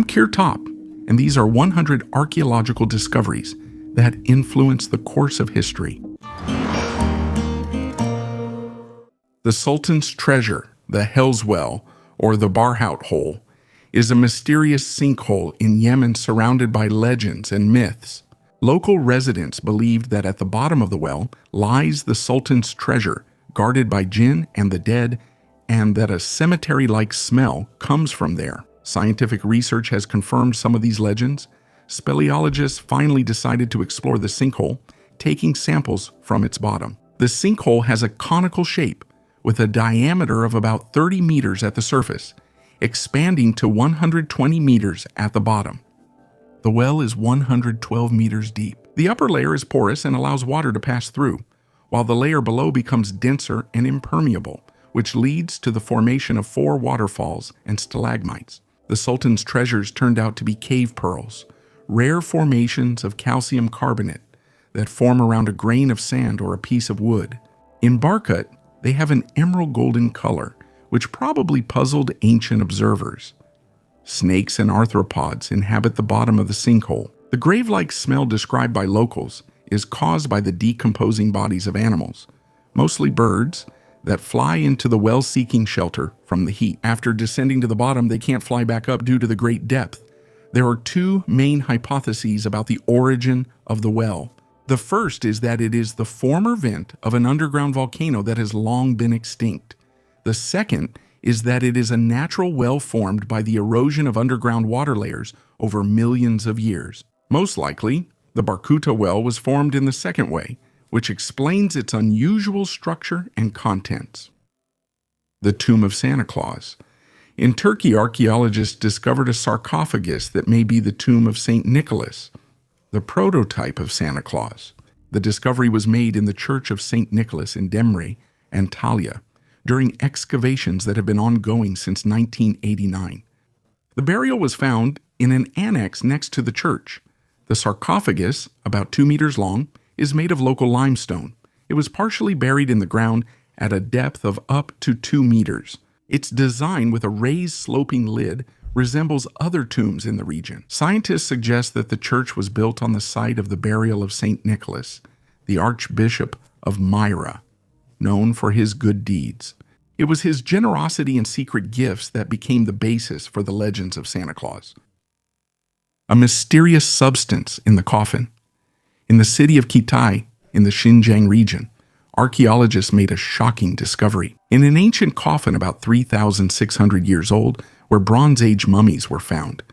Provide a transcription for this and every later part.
I'm Kier Top, and these are 100 archaeological discoveries that influence the course of history. The Sultan's Treasure, the Hell's Well, or the Barhout Hole, is a mysterious sinkhole in Yemen surrounded by legends and myths. Local residents believed that at the bottom of the well lies the Sultan's treasure, guarded by jinn and the dead, and that a cemetery-like smell comes from there. Scientific research has confirmed some of these legends. Speleologists finally decided to explore the sinkhole, taking samples from its bottom. The sinkhole has a conical shape, with a diameter of about 30 meters at the surface, expanding to 120 meters at the bottom. The well is 112 meters deep. The upper layer is porous and allows water to pass through, while the layer below becomes denser and impermeable, which leads to the formation of 4 waterfalls and stalagmites. The Sultan's treasures turned out to be cave pearls, rare formations of calcium carbonate that form around a grain of sand or a piece of wood. In Barkut, they have an emerald golden color, which probably puzzled ancient observers. Snakes and arthropods inhabit the bottom of the sinkhole. The grave-like smell described by locals is caused by the decomposing bodies of animals, mostly birds, that fly into the well seeking shelter from the heat. After descending to the bottom, they can't fly back up due to the great depth. There are 2 main hypotheses about the origin of the well. The first is that it is the former vent of an underground volcano that has long been extinct. The second is that it is a natural well formed by the erosion of underground water layers over millions of years. Most likely, the Barkuta well was formed in the second way, which explains its unusual structure and contents. The Tomb of Santa Claus. In Turkey, archaeologists discovered a sarcophagus that may be the tomb of St. Nicholas, the prototype of Santa Claus. The discovery was made in the Church of St. Nicholas in Demre, Antalya, during excavations that have been ongoing since 1989. The burial was found in an annex next to the church. The sarcophagus, about 2 meters long, is made of local limestone. It was partially buried in the ground at a depth of up to 2 meters. Its design with a raised sloping lid resembles other tombs in the region. Scientists suggest that the church was built on the site of the burial of St. Nicholas, the Archbishop of Myra, known for his good deeds. It was his generosity and secret gifts that became the basis for the legends of Santa Claus. A mysterious substance in the coffin. In the city of Kitai, in the Xinjiang region, archaeologists made a shocking discovery. In an ancient coffin about 3,600 years old, where Bronze Age mummies were found,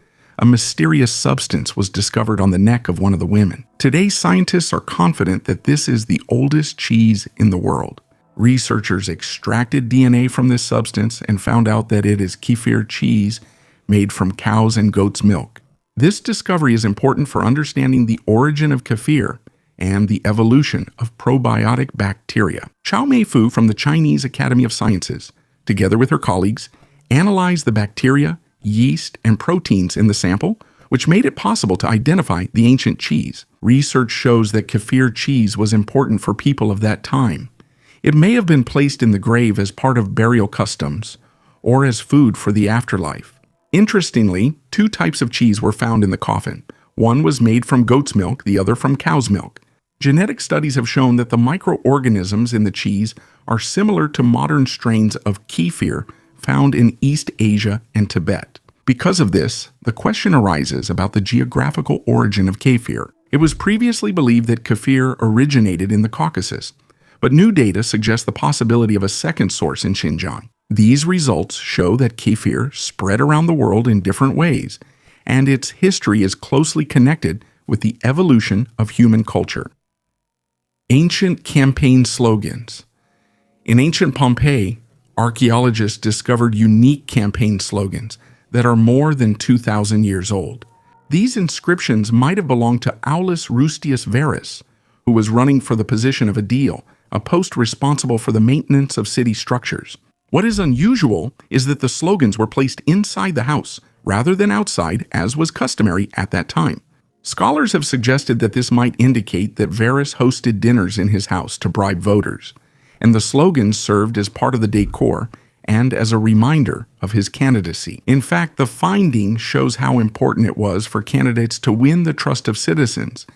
a mysterious substance was discovered on the neck of one of the women. Today, scientists are confident that this is the oldest cheese in the world. Researchers extracted DNA from this substance and found out that it is kefir cheese made from cows' and goats' milk. This discovery is important for understanding the origin of kefir and the evolution of probiotic bacteria. Chao Meifu from the Chinese Academy of Sciences, together with her colleagues, analyzed the bacteria, yeast, and proteins in the sample, which made it possible to identify the ancient cheese. Research shows that kefir cheese was important for people of that time. It may have been placed in the grave as part of burial customs or as food for the afterlife. Interestingly, 2 types of cheese were found in the coffin. One was made from goat's milk, the other from cow's milk. Genetic studies have shown that the microorganisms in the cheese are similar to modern strains of kefir found in East Asia and Tibet. Because of this, the question arises about the geographical origin of kefir. It was previously believed that kefir originated in the Caucasus, but new data suggests the possibility of a second source in Xinjiang. These results show that kefir spread around the world in different ways, and its history is closely connected with the evolution of human culture. Ancient campaign slogans. In ancient Pompeii, archaeologists discovered unique campaign slogans that are more than 2,000 years old. These inscriptions might have belonged to Aulus Rustius Verus, who was running for the position of aedile, a post responsible for the maintenance of city structures. What is unusual is that the slogans were placed inside the house rather than outside, as was customary at that time. Scholars have suggested that this might indicate that Verus hosted dinners in his house to bribe voters, and the slogans served as part of the decor and as a reminder of his candidacy. In fact, the finding shows how important it was for candidates to win the trust of citizens,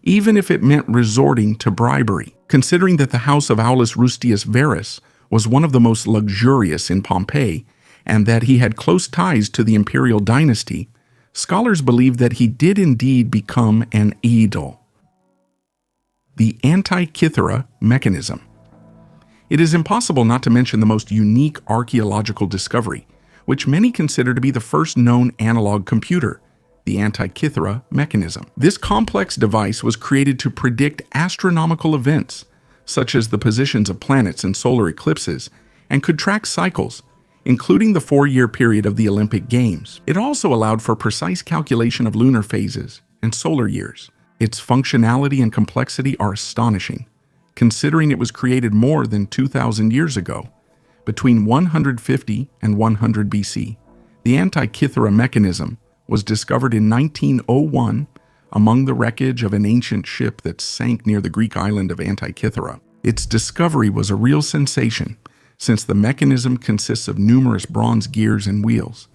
even if it meant resorting to bribery. Considering that the house of Aulus Rustius Verus was one of the most luxurious in Pompeii, and that he had close ties to the imperial dynasty, scholars believe that he did indeed become an aedile. The Antikythera mechanism. It is impossible not to mention the most unique archaeological discovery, which many consider to be the first known analog computer, the Antikythera mechanism. This complex device was created to predict astronomical events, such as the positions of planets and solar eclipses, and could track cycles, including the 4-year period of the Olympic Games. It also allowed for precise calculation of lunar phases and solar years. Its functionality and complexity are astonishing, considering it was created more than 2,000 years ago, between 150 and 100 BC. The Antikythera mechanism was discovered in 1901 among the wreckage of an ancient ship that sank near the Greek island of Antikythera. Its discovery was a real sensation, since the mechanism consists of numerous bronze gears and wheels,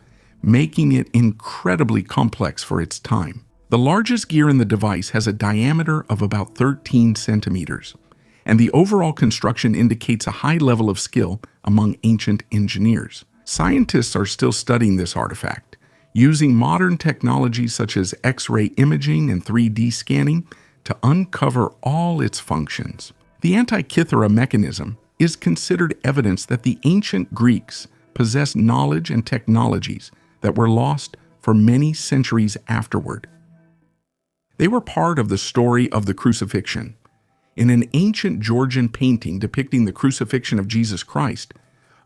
making it incredibly complex for its time. The largest gear in the device has a diameter of about 13 centimeters, and the overall construction indicates a high level of skill among ancient engineers. Scientists are still studying this artifact, using modern technologies such as X-ray imaging and 3D scanning to uncover all its functions. The Antikythera mechanism is considered evidence that the ancient Greeks possessed knowledge and technologies that were lost for many centuries afterward. They were part of the story of the crucifixion. In an ancient Georgian painting depicting the crucifixion of Jesus Christ,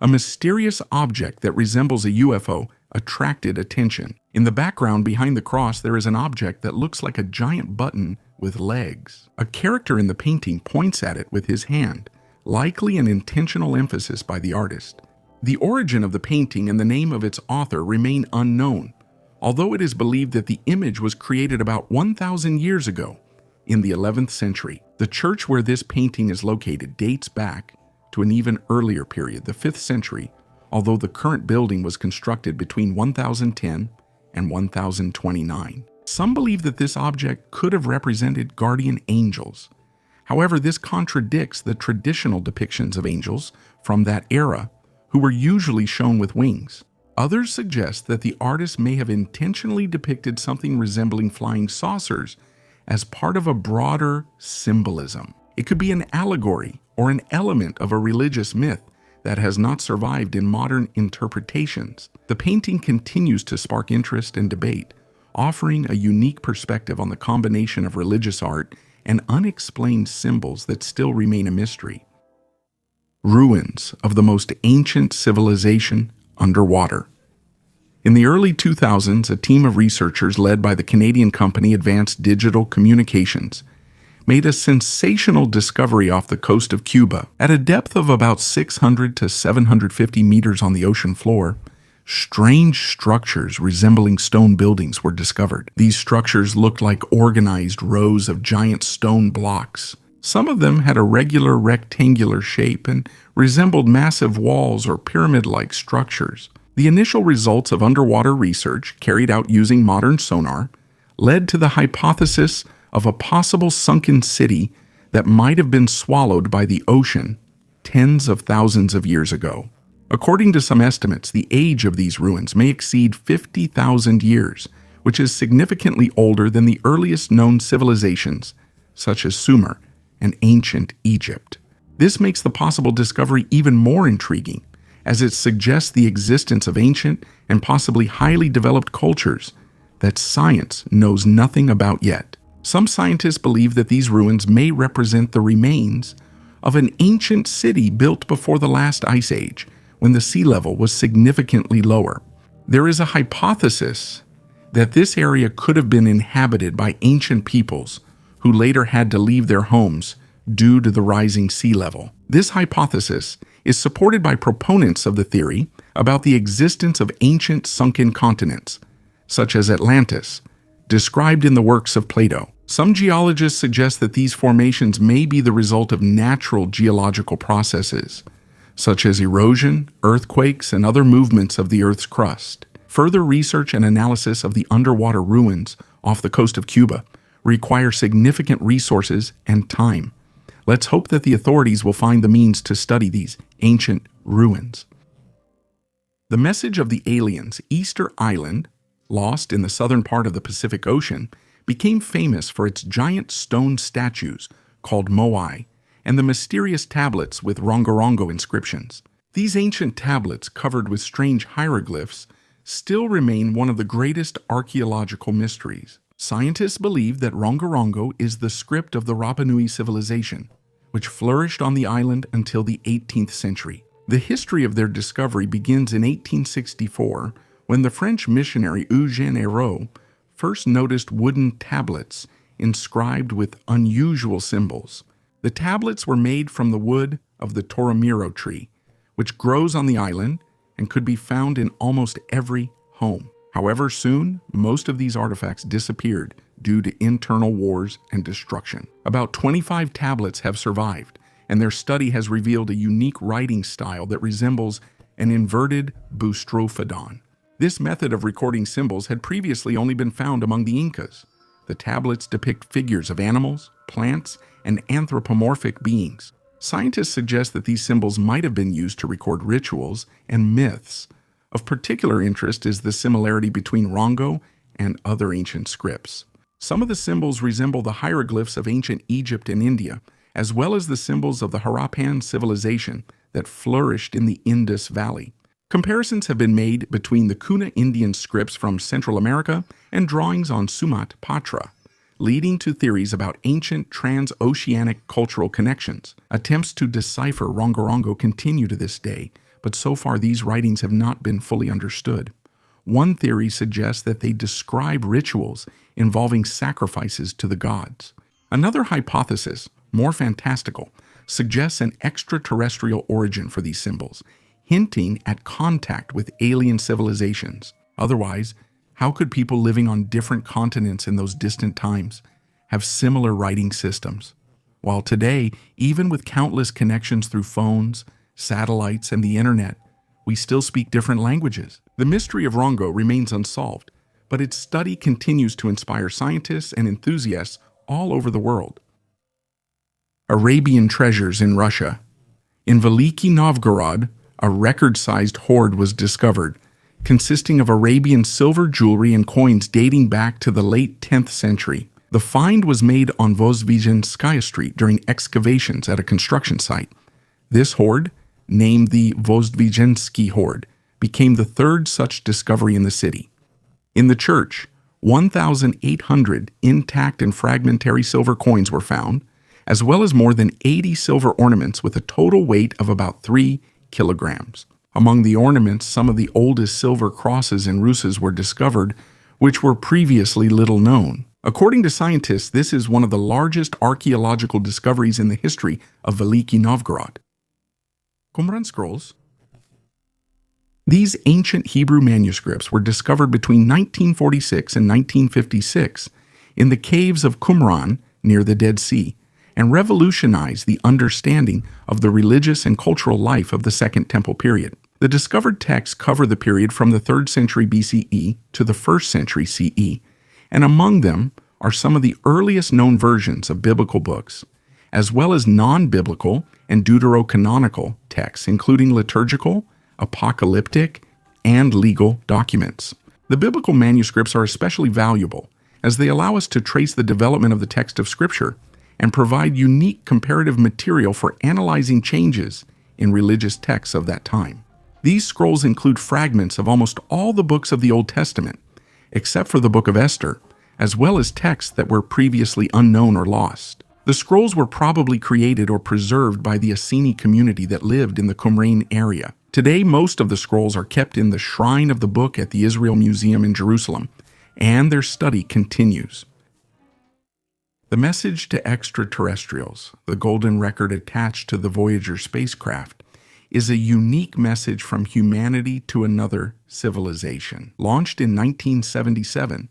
a mysterious object that resembles a UFO attracted attention. In the background behind the cross, there is an object that looks like a giant button with legs. A character in the painting points at it with his hand, likely an intentional emphasis by the artist. The origin of the painting and the name of its author remain unknown, although it is believed that the image was created about 1,000 years ago, in the 11th century. The church where this painting is located dates back to an even earlier period, the 5th century, although the current building was constructed between 1010 and 1029. Some believe that this object could have represented guardian angels. However, this contradicts the traditional depictions of angels from that era, who were usually shown with wings. Others suggest that the artist may have intentionally depicted something resembling flying saucers as part of a broader symbolism. It could be an allegory or an element of a religious myth that has not survived in modern interpretations. The painting continues to spark interest and debate, offering a unique perspective on the combination of religious art and unexplained symbols that still remain a mystery. Ruins of the most ancient civilization underwater. In the early 2000s, a team of researchers led by the Canadian company Advanced Digital Communications made a sensational discovery off the coast of Cuba. At a depth of about 600 to 750 meters on the ocean floor, strange structures resembling stone buildings were discovered. These structures looked like organized rows of giant stone blocks. Some of them had a regular rectangular shape and resembled massive walls or pyramid-like structures. The initial results of underwater research, carried out using modern sonar, led to the hypothesis of a possible sunken city that might have been swallowed by the ocean tens of thousands of years ago. According to some estimates, the age of these ruins may exceed 50,000 years, which is significantly older than the earliest known civilizations, such as Sumer and ancient Egypt. This makes the possible discovery even more intriguing, as it suggests the existence of ancient and possibly highly developed cultures that science knows nothing about yet. Some scientists believe that these ruins may represent the remains of an ancient city built before the last ice age, when the sea level was significantly lower. There is a hypothesis that this area could have been inhabited by ancient peoples who later had to leave their homes due to the rising sea level. This hypothesis is supported by proponents of the theory about the existence of ancient sunken continents, such as Atlantis, described in the works of Plato. Some geologists suggest that these formations may be the result of natural geological processes, such as erosion, earthquakes, and other movements of the Earth's crust. Further research and analysis of the underwater ruins off the coast of Cuba require significant resources and time. Let's hope that the authorities will find the means to study these ancient ruins. The message of the aliens, Easter Island, lost in the southern part of the Pacific Ocean, became famous for its giant stone statues called moai and the mysterious tablets with rongorongo inscriptions. These ancient tablets, covered with strange hieroglyphs, still remain one of the greatest archaeological mysteries. Scientists believe that rongorongo is the script of the Rapa Nui civilization, which flourished on the island until the 18th century. The history of their discovery begins in 1864, when the French missionary Eugène Hérault first noticed wooden tablets inscribed with unusual symbols. The tablets were made from the wood of the toromiro tree, which grows on the island and could be found in almost every home. However, soon, most of these artifacts disappeared due to internal wars and destruction. About 25 tablets have survived, and their study has revealed a unique writing style that resembles an inverted boustrophodon. This method of recording symbols had previously only been found among the Incas. The tablets depict figures of animals, plants, and anthropomorphic beings. Scientists suggest that these symbols might have been used to record rituals and myths. Of particular interest is the similarity between Rongo and other ancient scripts. Some of the symbols resemble the hieroglyphs of ancient Egypt and India, as well as the symbols of the Harappan civilization that flourished in the Indus Valley. Comparisons have been made between the Kuna Indian scripts from Central America and drawings on Sumat Patra, leading to theories about ancient transoceanic cultural connections. Attempts to decipher rongorongo continue to this day, but so far these writings have not been fully understood. One theory suggests that they describe rituals involving sacrifices to the gods. Another hypothesis, more fantastical, suggests an extraterrestrial origin for these symbols, hinting at contact with alien civilizations. Otherwise, how could people living on different continents in those distant times have similar writing systems? While today, even with countless connections through phones, satellites, and the internet, we still speak different languages. The mystery of Rongo remains unsolved, but its study continues to inspire scientists and enthusiasts all over the world. Arabian treasures in Russia. In Veliki Novgorod, a record-sized hoard was discovered, consisting of Arabian silver jewelry and coins dating back to the late 10th century. The find was made on Vozdvijenskaya Street during excavations at a construction site. This hoard, named the Vozdvizhensky hoard, became the third such discovery in the city. In the church, 1,800 intact and fragmentary silver coins were found, as well as more than 80 silver ornaments with a total weight of about 3 kilograms. Among the ornaments, some of the oldest silver crosses and rusas were discovered, which were previously little known. According to scientists, this is one of the largest archaeological discoveries in the history of Veliki Novgorod. Qumran scrolls. These ancient Hebrew manuscripts were discovered between 1946 and 1956 in the caves of Qumran near the Dead Sea, and revolutionized the understanding of the religious and cultural life of the Second Temple period. The discovered texts cover the period from the 3rd century BCE to the 1st century CE, and among them are some of the earliest known versions of biblical books, as well as non-biblical and deuterocanonical texts, including liturgical, apocalyptic, and legal documents. The biblical manuscripts are especially valuable, as they allow us to trace the development of the text of Scripture and provide unique comparative material for analyzing changes in religious texts of that time. These scrolls include fragments of almost all the books of the Old Testament, except for the book of Esther, as well as texts that were previously unknown or lost. The scrolls were probably created or preserved by the Essene community that lived in the Qumran area. Today, most of the scrolls are kept in the Shrine of the Book at the Israel Museum in Jerusalem, and their study continues. The message to extraterrestrials, the golden record attached to the Voyager spacecraft, is a unique message from humanity to another civilization. Launched in 1977,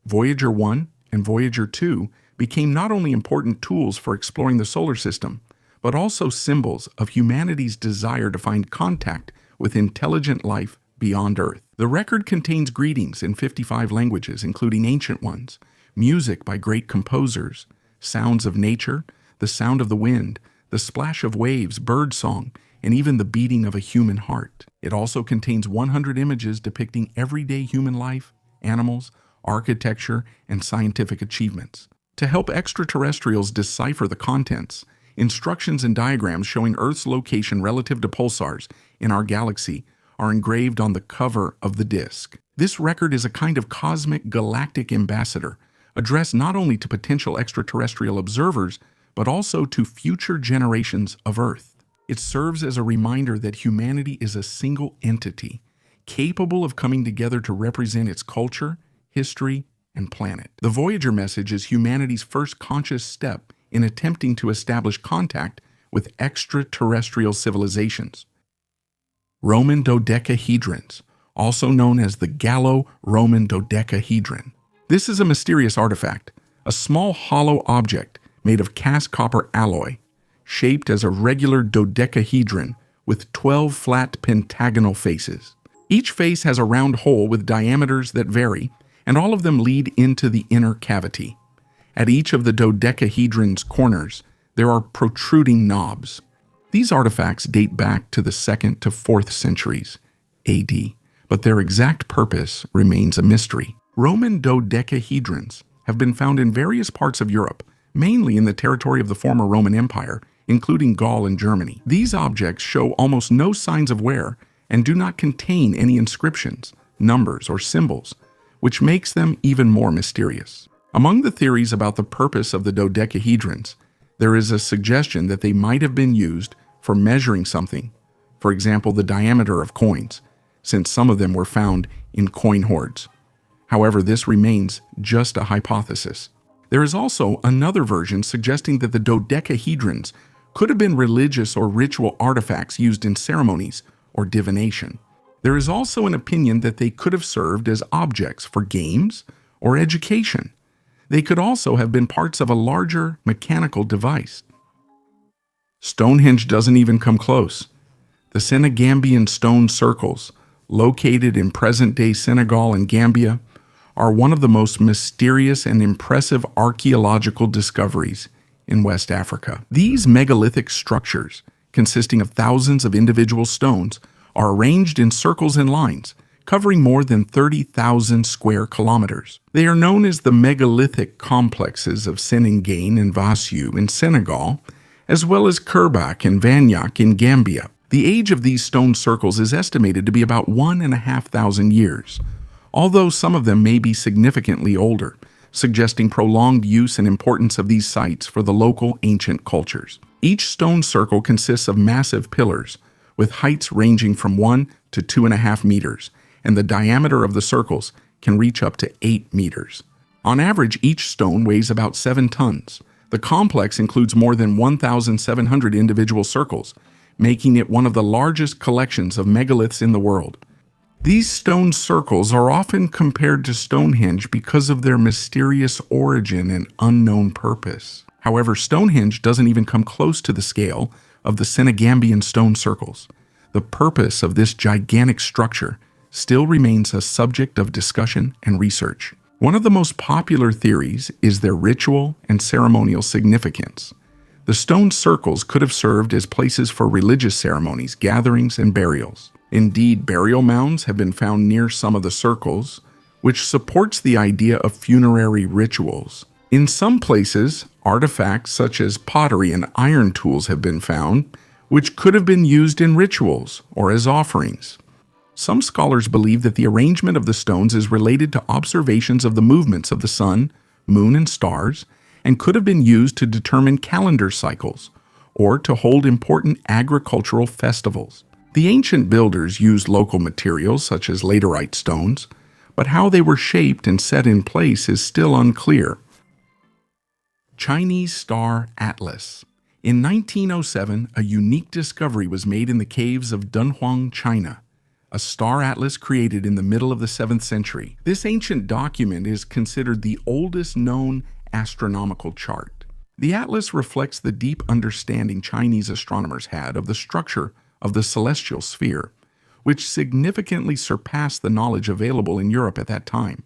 Voyager 1 and Voyager 2 became not only important tools for exploring the solar system, but also symbols of humanity's desire to find contact with intelligent life beyond Earth. The record contains greetings in 55 languages, including ancient ones, music by great composers, sounds of nature, the sound of the wind, the splash of waves, birdsong, and even the beating of a human heart. It also contains 100 images depicting everyday human life, animals, architecture, and scientific achievements. To help extraterrestrials decipher the contents, instructions and diagrams showing Earth's location relative to pulsars in our galaxy are engraved on the cover of the disk. This record is a kind of cosmic galactic ambassador, addressed not only to potential extraterrestrial observers, but also to future generations of Earth. It serves as a reminder that humanity is a single entity, capable of coming together to represent its culture, history, and planet. The Voyager message is humanity's first conscious step in attempting to establish contact with extraterrestrial civilizations. Roman dodecahedrons, also known as the Gallo-Roman dodecahedron. This is a mysterious artifact, a small hollow object made of cast copper alloy, shaped as a regular dodecahedron with 12 flat pentagonal faces. Each face has a round hole with diameters that vary, and all of them lead into the inner cavity. At each of the dodecahedron's corners, there are protruding knobs. These artifacts date back to the 2nd to 4th centuries AD, but their exact purpose remains a mystery. Roman dodecahedrons have been found in various parts of Europe, mainly in the territory of the former Roman Empire, including Gaul and Germany. These objects show almost no signs of wear and do not contain any inscriptions, numbers, or symbols, which makes them even more mysterious. Among the theories about the purpose of the dodecahedrons, there is a suggestion that they might have been used for measuring something, for example, the diameter of coins, since some of them were found in coin hoards. However, this remains just a hypothesis. There is also another version suggesting that the dodecahedrons could have been religious or ritual artifacts used in ceremonies or divination. There is also an opinion that they could have served as objects for games or education. They could also have been parts of a larger mechanical device. Stonehenge doesn't even come close. The Senegambian stone circles, located in present-day Senegal and Gambia, are one of the most mysterious and impressive archaeological discoveries in West Africa. These megalithic structures, consisting of thousands of individual stones, are arranged in circles and lines, covering more than 30,000 square kilometers. They are known as the megalithic complexes of Senengain and Vassiou in Senegal, as well as Kerbak and Vanyak in Gambia. The age of these stone circles is estimated to be about 1,500 years, although some of them may be significantly older, suggesting prolonged use and importance of these sites for the local ancient cultures. Each stone circle consists of massive pillars, with heights ranging from 1 to 2.5 meters, and the diameter of the circles can reach up to 8 meters. On average, each stone weighs about 7 tons. The complex includes more than 1,700 individual circles, making it one of the largest collections of megaliths in the world. These stone circles are often compared to Stonehenge because of their mysterious origin and unknown purpose. However, Stonehenge doesn't even come close to the scale of the Senegambian stone circles. The purpose of this gigantic structure still remains a subject of discussion and research. One of the most popular theories is their ritual and ceremonial significance. The stone circles could have served as places for religious ceremonies, gatherings, and burials. Indeed, burial mounds have been found near some of the circles, which supports the idea of funerary rituals. In some places, artifacts such as pottery and iron tools have been found, which could have been used in rituals or as offerings. Some scholars believe that the arrangement of the stones is related to observations of the movements of the sun, moon, and stars, and could have been used to determine calendar cycles or to hold important agricultural festivals. The ancient builders used local materials such as laterite stones, but how they were shaped and set in place is still unclear. Chinese Star Atlas. In 1907, a unique discovery was made in the caves of Dunhuang, China, a star atlas created in the middle of the 7th century. This ancient document is considered the oldest known astronomical chart. The atlas reflects the deep understanding Chinese astronomers had of the structure of the celestial sphere, which significantly surpassed the knowledge available in Europe at that time.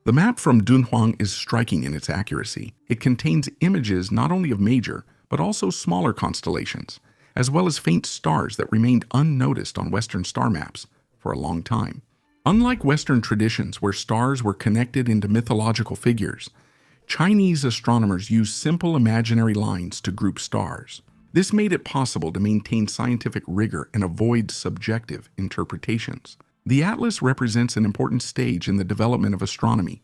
The map from Dunhuang is striking in its accuracy. It contains images not only of major, but also smaller constellations, as well as faint stars that remained unnoticed on Western star maps for a long time. Unlike Western traditions where stars were connected into mythological figures, Chinese astronomers used simple imaginary lines to group stars. This made it possible to maintain scientific rigor and avoid subjective interpretations. The atlas represents an important stage in the development of astronomy,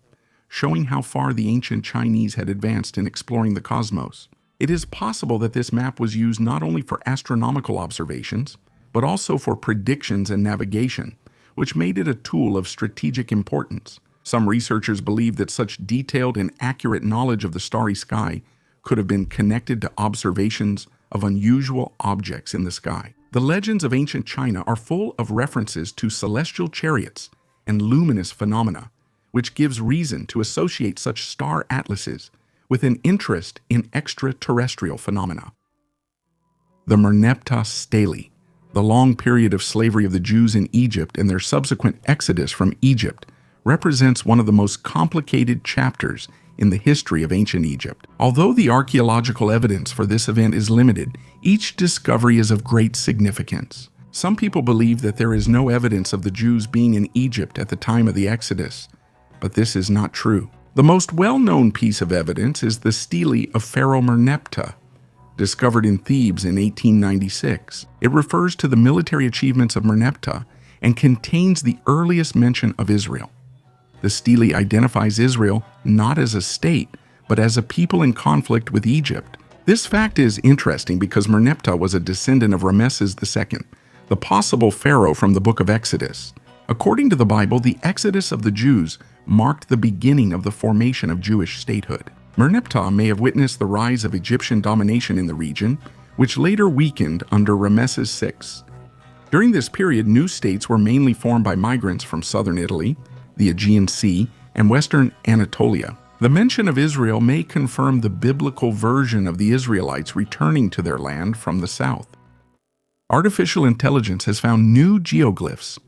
showing how far the ancient Chinese had advanced in exploring the cosmos. It is possible that this map was used not only for astronomical observations, but also for predictions and navigation, which made it a tool of strategic importance. Some researchers believe that such detailed and accurate knowledge of the starry sky could have been connected to observations of unusual objects in the sky. The legends of ancient China are full of references to celestial chariots and luminous phenomena, which gives reason to associate such star atlases with an interest in extraterrestrial phenomena. The Merneptah Stele, the long period of slavery of the Jews in Egypt and their subsequent exodus from Egypt, represents one of the most complicated chapters in the history of ancient Egypt. Although the archaeological evidence for this event is limited, each discovery is of great significance. Some people believe that there is no evidence of the Jews being in Egypt at the time of the Exodus, but this is not true. The most well-known piece of evidence is the stele of Pharaoh Merneptah, discovered in Thebes in 1896. It refers to the military achievements of Merneptah and contains the earliest mention of Israel. The stele identifies Israel not as a state, but as a people in conflict with Egypt. This fact is interesting because Merneptah was a descendant of Ramesses II, the possible pharaoh from the book of Exodus. According to the Bible, the exodus of the Jews marked the beginning of the formation of Jewish statehood. Merneptah may have witnessed the rise of Egyptian domination in the region, which later weakened under Ramesses VI. During this period, new states were mainly formed by migrants from southern Italy, the Aegean Sea, and western Anatolia. The mention of Israel may confirm the biblical version of the Israelites returning to their land from the south. Artificial intelligence has found new geoglyphs.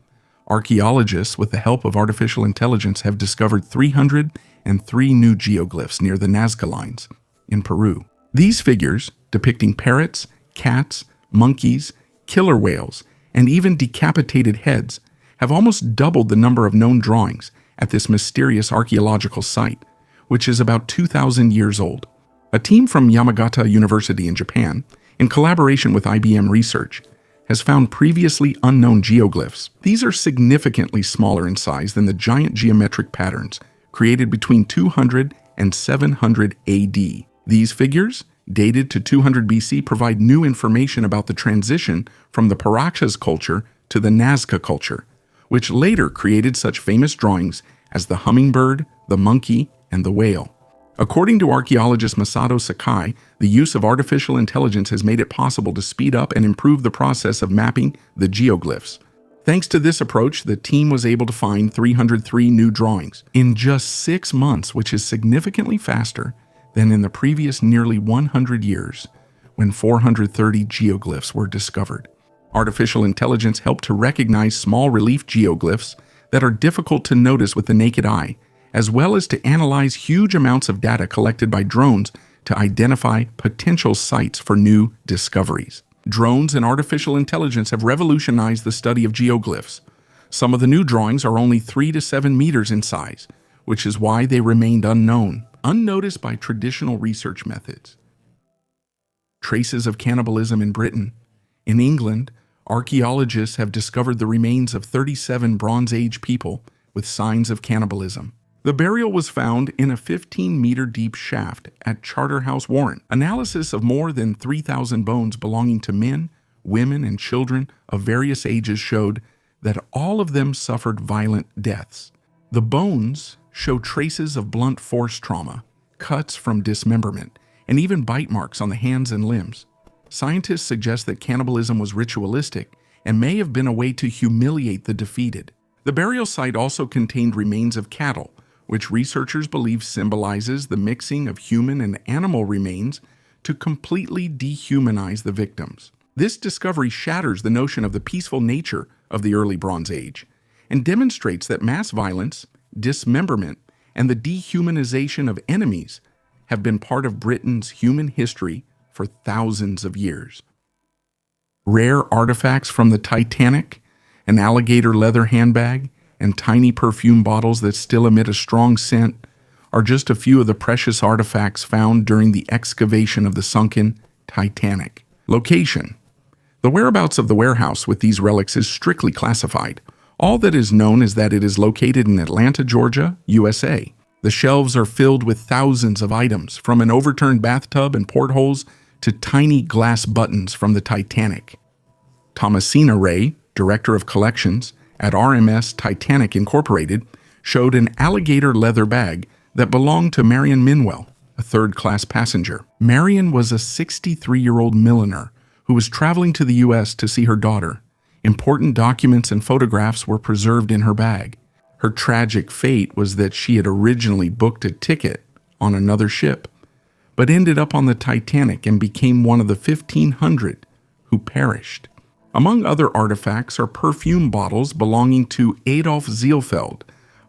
Archaeologists, with the help of artificial intelligence, have discovered 303 new geoglyphs near the Nazca Lines in Peru. These figures, depicting parrots, cats, monkeys, killer whales, and even decapitated heads, have almost doubled the number of known drawings at this mysterious archaeological site, which is about 2,000 years old. A team from Yamagata University in Japan, in collaboration with IBM Research, has found previously unknown geoglyphs. These are significantly smaller in size than the giant geometric patterns created between 200 and 700 AD. These figures, dated to 200 BC, provide new information about the transition from the Paraxes culture to the Nazca culture, which later created such famous drawings as the hummingbird, the monkey, and the whale. According to archaeologist Masato Sakai, the use of artificial intelligence has made it possible to speed up and improve the process of mapping the geoglyphs. Thanks to this approach, the team was able to find 303 new drawings in just 6 months, which is significantly faster than in the previous nearly 100 years, when 430 geoglyphs were discovered. Artificial intelligence helped to recognize small relief geoglyphs that are difficult to notice with the naked eye, as well as to analyze huge amounts of data collected by drones to identify potential sites for new discoveries. Drones and artificial intelligence have revolutionized the study of geoglyphs. Some of the new drawings are only 3 to 7 meters in size, which is why they remained unnoticed by traditional research methods. Traces of cannibalism in Britain. In England, archaeologists have discovered the remains of 37 Bronze Age people with signs of cannibalism. The burial was found in a 15-meter-deep shaft at Charterhouse, Warren. Analysis of more than 3,000 bones belonging to men, women, and children of various ages showed that all of them suffered violent deaths. The bones show traces of blunt force trauma, cuts from dismemberment, and even bite marks on the hands and limbs. Scientists suggest that cannibalism was ritualistic and may have been a way to humiliate the defeated. The burial site also contained remains of cattle, which researchers believe symbolizes the mixing of human and animal remains to completely dehumanize the victims. This discovery shatters the notion of the peaceful nature of the early Bronze Age and demonstrates that mass violence, dismemberment, and the dehumanization of enemies have been part of Britain's human history for thousands of years. Rare artifacts from the Titanic, an alligator leather handbag, and tiny perfume bottles that still emit a strong scent are just a few of the precious artifacts found during the excavation of the sunken Titanic. Location: the whereabouts of the warehouse with these relics is strictly classified. All that is known is that it is located in Atlanta, Georgia, USA. The shelves are filled with thousands of items, from an overturned bathtub and portholes to tiny glass buttons from the Titanic. Thomasina Ray, Director of Collections at RMS Titanic Incorporated, showed an alligator leather bag that belonged to Marion Minwell, a third-class passenger. Marion was a 63-year-old milliner who was traveling to the U.S. to see her daughter. Important documents and photographs were preserved in her bag. Her tragic fate was that she had originally booked a ticket on another ship, but ended up on the Titanic and became one of the 1,500 who perished. Among other artifacts are perfume bottles belonging to Adolf Zielfeld,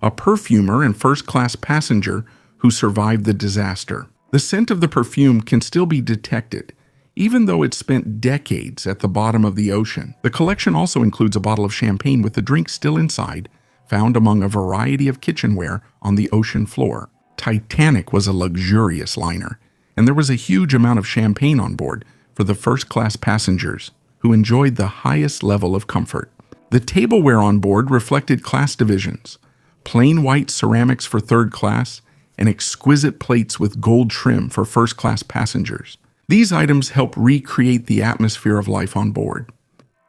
a perfumer and first-class passenger who survived the disaster. The scent of the perfume can still be detected, even though it spent decades at the bottom of the ocean. The collection also includes a bottle of champagne with the drink still inside, found among a variety of kitchenware on the ocean floor. Titanic was a luxurious liner, and there was a huge amount of champagne on board for the first-class passengers, who enjoyed the highest level of comfort. The tableware on board reflected class divisions: plain white ceramics for third class and exquisite plates with gold trim for first-class passengers. These items help recreate the atmosphere of life on board.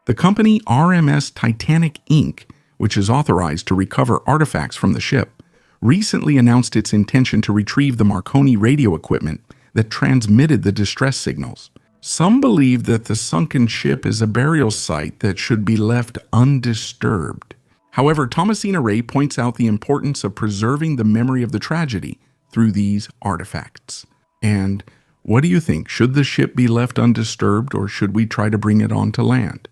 The company RMS Titanic Inc., which is authorized to recover artifacts from the ship, recently announced its intention to retrieve the Marconi radio equipment that transmitted the distress signals. Some believe that the sunken ship is a burial site that should be left undisturbed. However, Thomasina Ray points out the importance of preserving the memory of the tragedy through these artifacts. And what do you think? Should the ship be left undisturbed, or should we try to bring it onto land?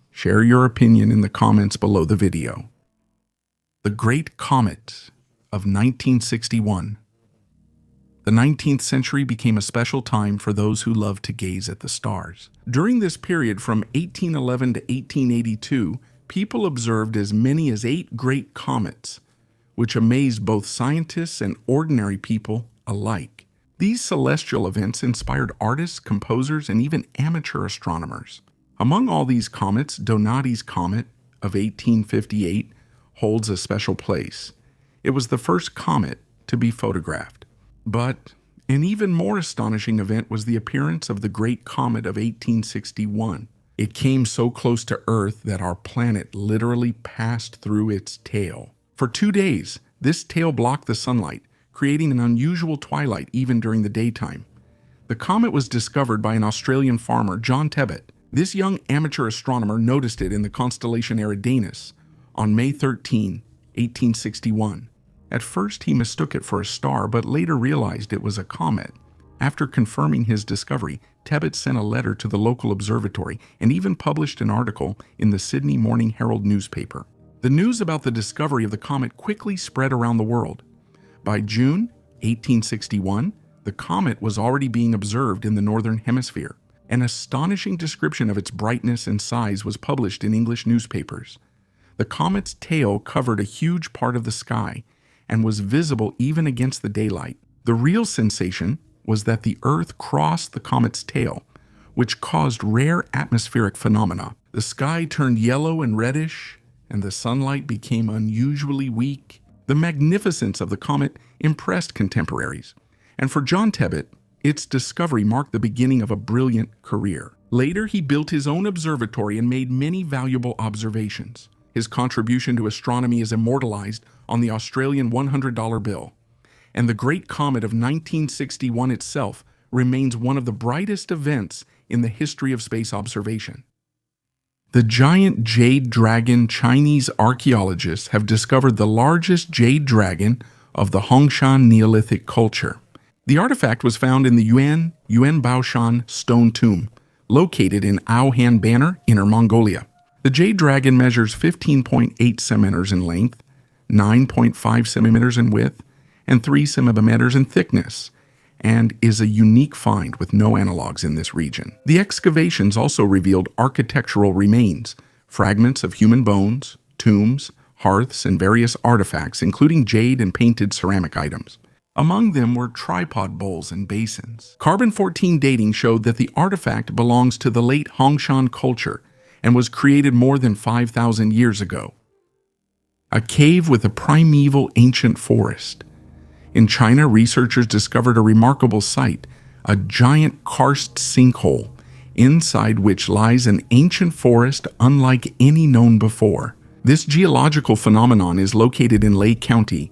Share your opinion in the comments below the video. The Great Comet of 1961. The 19th century became a special time for those who loved to gaze at the stars. During this period from 1811 to 1882, people observed as many as 8 great comets, which amazed both scientists and ordinary people alike. These celestial events inspired artists, composers, and even amateur astronomers. Among all these comets, Donati's Comet of 1858 holds a special place. It was the first comet to be photographed. But an even more astonishing event was the appearance of the Great Comet of 1861. It came so close to Earth that our planet literally passed through its tail. For 2 days, this tail blocked the sunlight, creating an unusual twilight even during the daytime. The comet was discovered by an Australian farmer, John Tebbutt. This young amateur astronomer noticed it in the constellation Eridanus on May 13, 1861. At first, he mistook it for a star, but later realized it was a comet. After confirming his discovery, Tebbutt sent a letter to the local observatory and even published an article in the Sydney Morning Herald newspaper. The news about the discovery of the comet quickly spread around the world. By June 1861, the comet was already being observed in the northern hemisphere. An astonishing description of its brightness and size was published in English newspapers. The comet's tail covered a huge part of the sky and was visible even against the daylight. The real sensation was that the Earth crossed the comet's tail, which caused rare atmospheric phenomena. The sky turned yellow and reddish, and the sunlight became unusually weak. The magnificence of the comet impressed contemporaries, and for John Tebbutt, its discovery marked the beginning of a brilliant career. Later, he built his own observatory and made many valuable observations. His contribution to astronomy is immortalized on the Australian $100 bill, and the Great Comet of 1961 itself remains one of the brightest events in the history of space observation. The giant jade dragon. Chinese archaeologists have discovered the largest jade dragon of the Hongshan Neolithic culture. The artifact was found in the Yuan Baoshan stone tomb, located in Aohan Banner, Inner Mongolia. The jade dragon measures 15.8 centimeters in length, 9.5 centimeters in width, and 3 centimeters in thickness, and is a unique find with no analogs in this region. The excavations also revealed architectural remains, fragments of human bones, tombs, hearths, and various artifacts, including jade and painted ceramic items. Among them were tripod bowls and basins. Carbon-14 dating showed that the artifact belongs to the late Hongshan culture and was created more than 5,000 years ago. A cave with a primeval ancient forest. In China, researchers discovered a remarkable site, a giant karst sinkhole, inside which lies an ancient forest unlike any known before. This geological phenomenon is located in Lei County,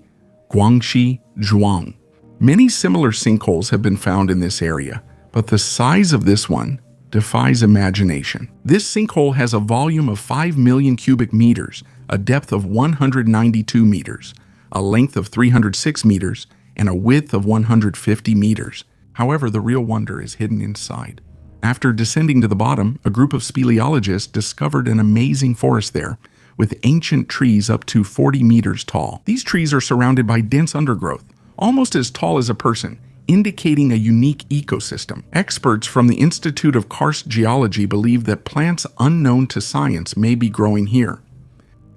Guangxi, Zhuang. Many similar sinkholes have been found in this area, but the size of this one defies imagination. This sinkhole has a volume of 5 million cubic meters, a depth of 192 meters, a length of 306 meters, and a width of 150 meters. However, the real wonder is hidden inside. After descending to the bottom, a group of speleologists discovered an amazing forest there, with ancient trees up to 40 meters tall. These trees are surrounded by dense undergrowth, almost as tall as a person, indicating a unique ecosystem. Experts from the Institute of Karst Geology believe that plants unknown to science may be growing here.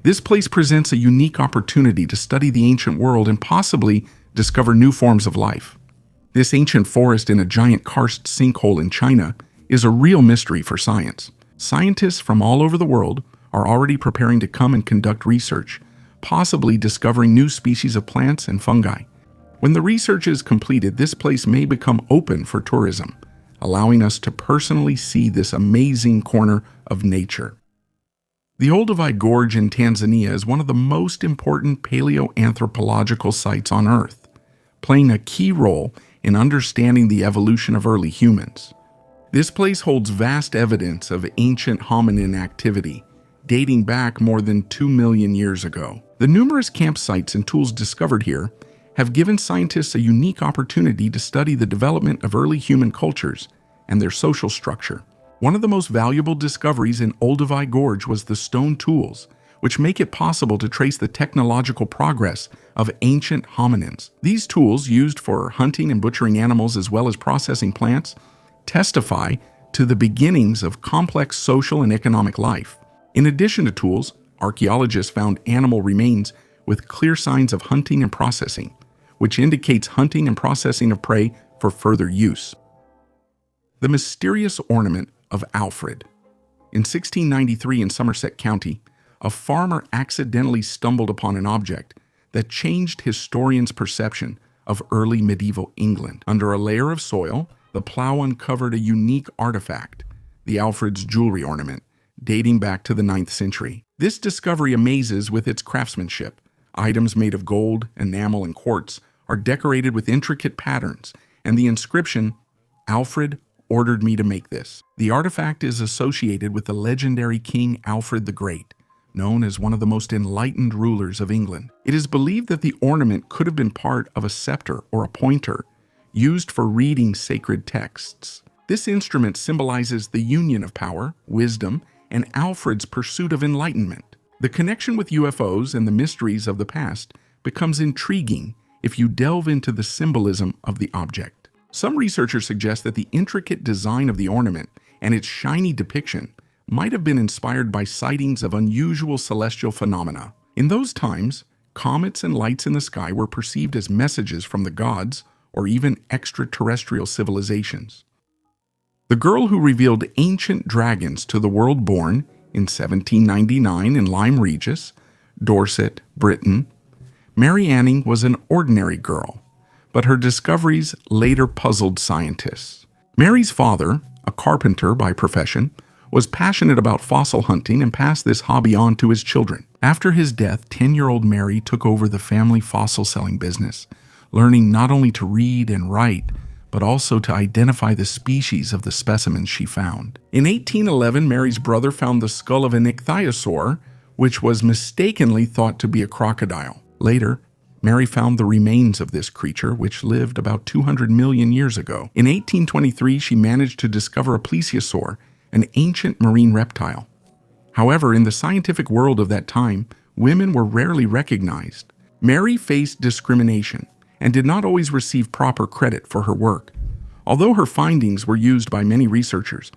This place presents a unique opportunity to study the ancient world and possibly discover new forms of life. This ancient forest in a giant karst sinkhole in China is a real mystery for science. Scientists from all over the world are already preparing to come and conduct research, possibly discovering new species of plants and fungi. When the research is completed, this place may become open for tourism, allowing us to personally see this amazing corner of nature. The Olduvai Gorge in Tanzania is one of the most important paleoanthropological sites on Earth, playing a key role in understanding the evolution of early humans. This place holds vast evidence of ancient hominin activity, dating back more than 2 million years ago. The numerous campsites and tools discovered here have given scientists a unique opportunity to study the development of early human cultures and their social structure. One of the most valuable discoveries in Olduvai Gorge was the stone tools, which make it possible to trace the technological progress of ancient hominins. These tools, used for hunting and butchering animals as well as processing plants, testify to the beginnings of complex social and economic life. In addition to tools, archaeologists found animal remains with clear signs of hunting and processing, which indicates hunting and processing of prey for further use. The mysterious ornament of Alfred. In 1693 in Somerset County, a farmer accidentally stumbled upon an object that changed historians' perception of early medieval England. Under a layer of soil, the plow uncovered a unique artifact, the Alfred's jewelry ornament, dating back to the 9th century. This discovery amazes with its craftsmanship. Items made of gold, enamel, and quartz are decorated with intricate patterns, and the inscription, "Alfred ordered me to make this." The artifact is associated with the legendary King Alfred the Great, known as one of the most enlightened rulers of England. It is believed that the ornament could have been part of a scepter or a pointer used for reading sacred texts. This instrument symbolizes the union of power, wisdom, and Alfred's pursuit of enlightenment. The connection with UFOs and the mysteries of the past becomes intriguing if you delve into the symbolism of the object. Some researchers suggest that the intricate design of the ornament and its shiny depiction might have been inspired by sightings of unusual celestial phenomena. In those times, comets and lights in the sky were perceived as messages from the gods or even extraterrestrial civilizations. The girl who revealed ancient dragons to the world born in 1799 in Lyme Regis, Dorset, Britain, Mary Anning was an ordinary girl, but her discoveries later puzzled scientists. Mary's father, a carpenter by profession, was passionate about fossil hunting and passed this hobby on to his children. After his death, 10-year-old Mary took over the family fossil selling business, learning not only to read and write, but also to identify the species of the specimens she found. In 1811, Mary's brother found the skull of an ichthyosaur, which was mistakenly thought to be a crocodile. Later, Mary found the remains of this creature, which lived about 200 million years ago. In 1823, she managed to discover a plesiosaur, an ancient marine reptile. However, in the scientific world of that time, women were rarely recognized. Mary faced discrimination and did not always receive proper credit for her work. Although her findings were used by many researchers,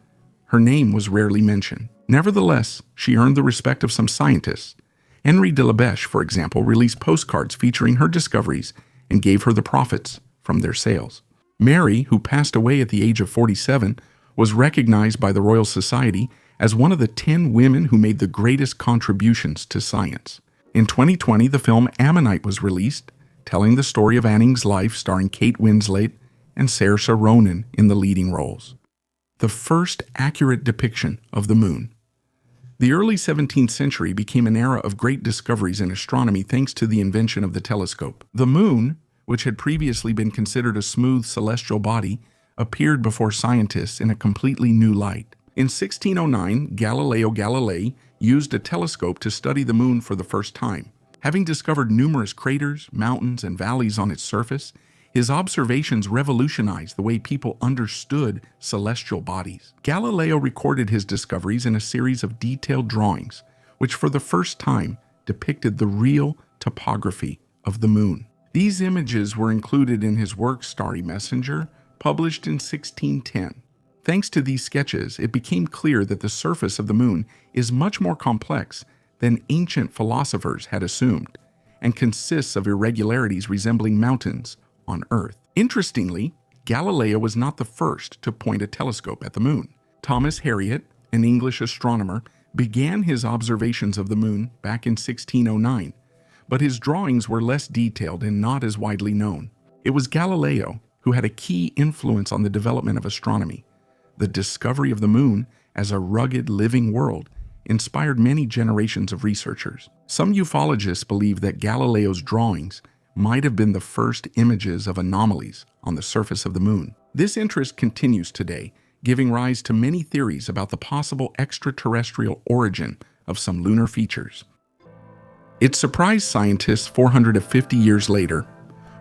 her name was rarely mentioned. Nevertheless, she earned the respect of some scientists. Henri de Labèche, for example, released postcards featuring her discoveries and gave her the profits from their sales. Mary, who passed away at the age of 47, was recognized by the Royal Society as one of the 10 women who made the greatest contributions to science. In 2020, the film Ammonite was released, telling the story of Anning's life, starring Kate Winslet and Saoirse Ronan in the leading roles. The first accurate depiction of the moon. The early 17th century became an era of great discoveries in astronomy thanks to the invention of the telescope. The moon, which had previously been considered a smooth celestial body, appeared before scientists in a completely new light. In 1609, Galileo Galilei used a telescope to study the moon for the first time. Having discovered numerous craters, mountains, and valleys on its surface, his observations revolutionized the way people understood celestial bodies. Galileo recorded his discoveries in a series of detailed drawings, which for the first time depicted the real topography of the moon. These images were included in his work Starry Messenger, published in 1610. Thanks to these sketches, it became clear that the surface of the moon is much more complex than ancient philosophers had assumed, and consists of irregularities resembling mountains on Earth. Interestingly, Galileo was not the first to point a telescope at the moon. Thomas Harriot, an English astronomer, began his observations of the moon back in 1609, but his drawings were less detailed and not as widely known. It was Galileo who had a key influence on the development of astronomy. The discovery of the moon as a rugged living world inspired many generations of researchers. Some ufologists believe that Galileo's drawings might have been the first images of anomalies on the surface of the moon. This interest continues today, giving rise to many theories about the possible extraterrestrial origin of some lunar features. It surprised scientists 450 years later,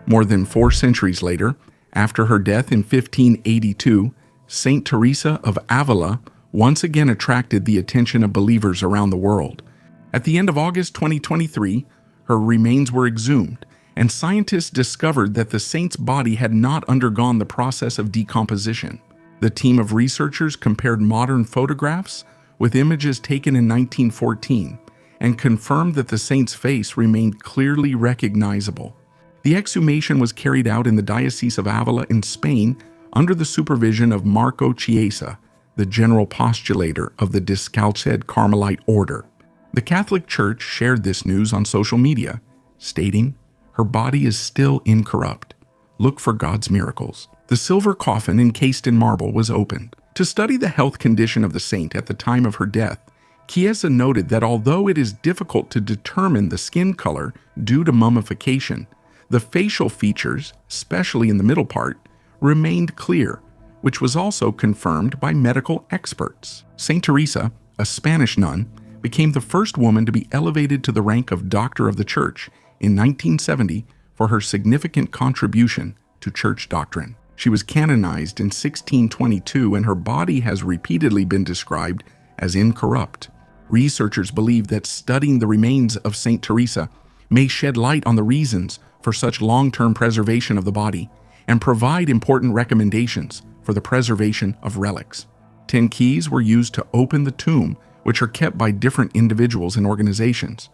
more than 4 centuries later, after her death in 1582, Saint Teresa of Avila once again attracted the attention of believers around the world. At the end of August 2023, her remains were exhumed, and scientists discovered that the saint's body had not undergone the process of decomposition. The team of researchers compared modern photographs with images taken in 1914 and confirmed that the saint's face remained clearly recognizable. The exhumation was carried out in the Diocese of Avila in Spain under the supervision of Marco Chiesa, the general postulator of the Discalced Carmelite order. The Catholic Church shared this news on social media, stating, "Her body is still incorrupt. Look for God's miracles." The silver coffin encased in marble was opened. To study the health condition of the saint at the time of her death, Chiesa noted that although it is difficult to determine the skin color due to mummification, the facial features, especially in the middle part, remained clear, which was also confirmed by medical experts. Saint Teresa, a Spanish nun, became the first woman to be elevated to the rank of Doctor of the Church in 1970 for her significant contribution to church doctrine. She was canonized in 1622, and her body has repeatedly been described as incorrupt. Researchers believe that studying the remains of Saint Teresa may shed light on the reasons for such long-term preservation of the body and provide important recommendations for the preservation of relics. 10 keys were used to open the tomb, which are kept by different individuals and organizations: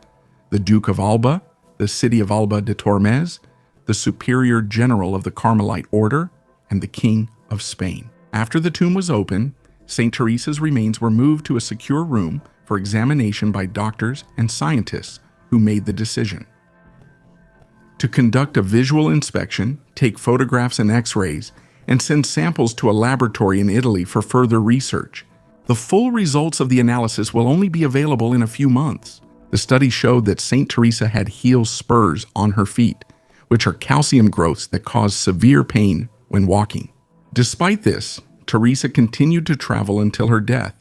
the Duke of Alba, the city of Alba de Tormes, the Superior General of the Carmelite Order, and the King of Spain. After the tomb was opened, St. Teresa's remains were moved to a secure room for examination by doctors and scientists who made the decision to conduct a visual inspection, take photographs and x-rays, and send samples to a laboratory in Italy for further research. The full results of the analysis will only be available in a few months. The study showed that St. Teresa had heel spurs on her feet, which are calcium growths that cause severe pain when walking. Despite this, Teresa continued to travel until her death,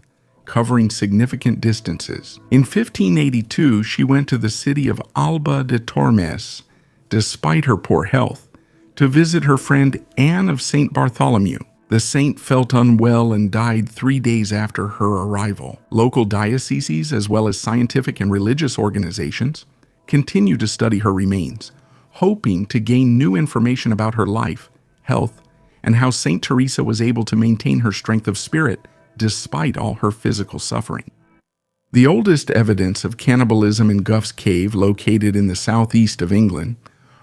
covering significant distances. In 1582, she went to the city of Alba de Tormes, despite her poor health, to visit her friend Anne of St. Bartholomew. The saint felt unwell and died 3 days after her arrival. Local dioceses, as well as scientific and religious organizations, continue to study her remains, hoping to gain new information about her life, health, and how St. Teresa was able to maintain her strength of spirit despite all her physical suffering. The oldest evidence of cannibalism in Gough's Cave, located in the southeast of England,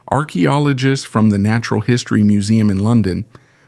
archaeologists from the Natural History Museum in London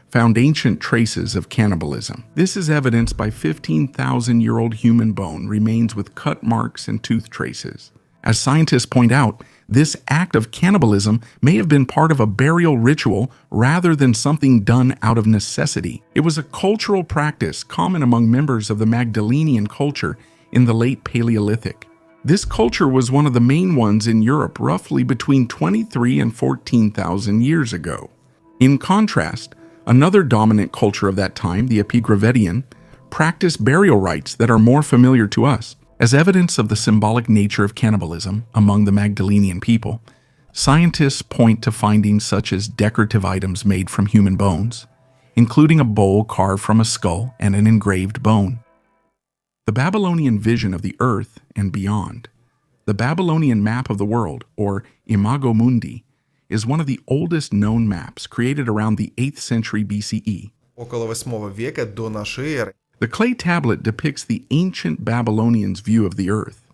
found ancient traces of cannibalism. This is evidenced by 15,000-year-old human bone remains with cut marks and tooth traces. As scientists point out, this act of cannibalism may have been part of a burial ritual rather than something done out of necessity. It was a cultural practice common among members of the Magdalenian culture in the late Paleolithic. This culture was one of the main ones in Europe roughly between 23 and 14,000 years ago. In contrast, another dominant culture of that time, the Epigravidian, practiced burial rites that are more familiar to us. As evidence of the symbolic nature of cannibalism among the Magdalenian people, scientists point to findings such as decorative items made from human bones, including a bowl carved from a skull and an engraved bone. The Babylonian vision of the earth and beyond, the Babylonian map of the world, or Imago Mundi, is one of the oldest known maps created around the 8th century BCE. Около 8 века до нашей эры. The clay tablet depicts the ancient Babylonians' view of the earth.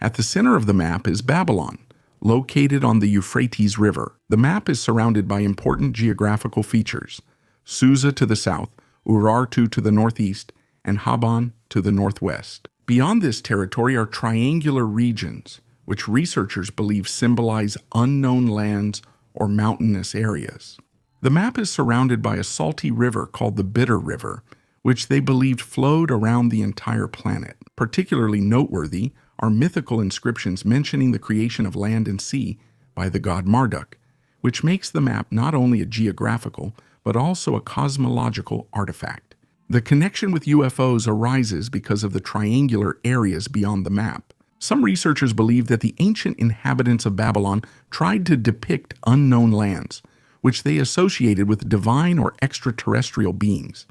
At the center of the map is Babylon, located on the Euphrates River. The map is surrounded by important geographical features: Susa to the south, Urartu to the northeast, and Haban to the northwest. Beyond this territory are triangular regions, which researchers believe symbolize unknown lands or mountainous areas. The map is surrounded by a salty river called the Bitter River, which they believed flowed around the entire planet. Particularly noteworthy are mythical inscriptions mentioning the creation of land and sea by the god Marduk, which makes the map not only a geographical, but also a cosmological artifact. The connection with UFOs arises because of the triangular areas beyond the map. Some researchers believe that the ancient inhabitants of Babylon tried to depict unknown lands, which they associated with divine or extraterrestrial beings.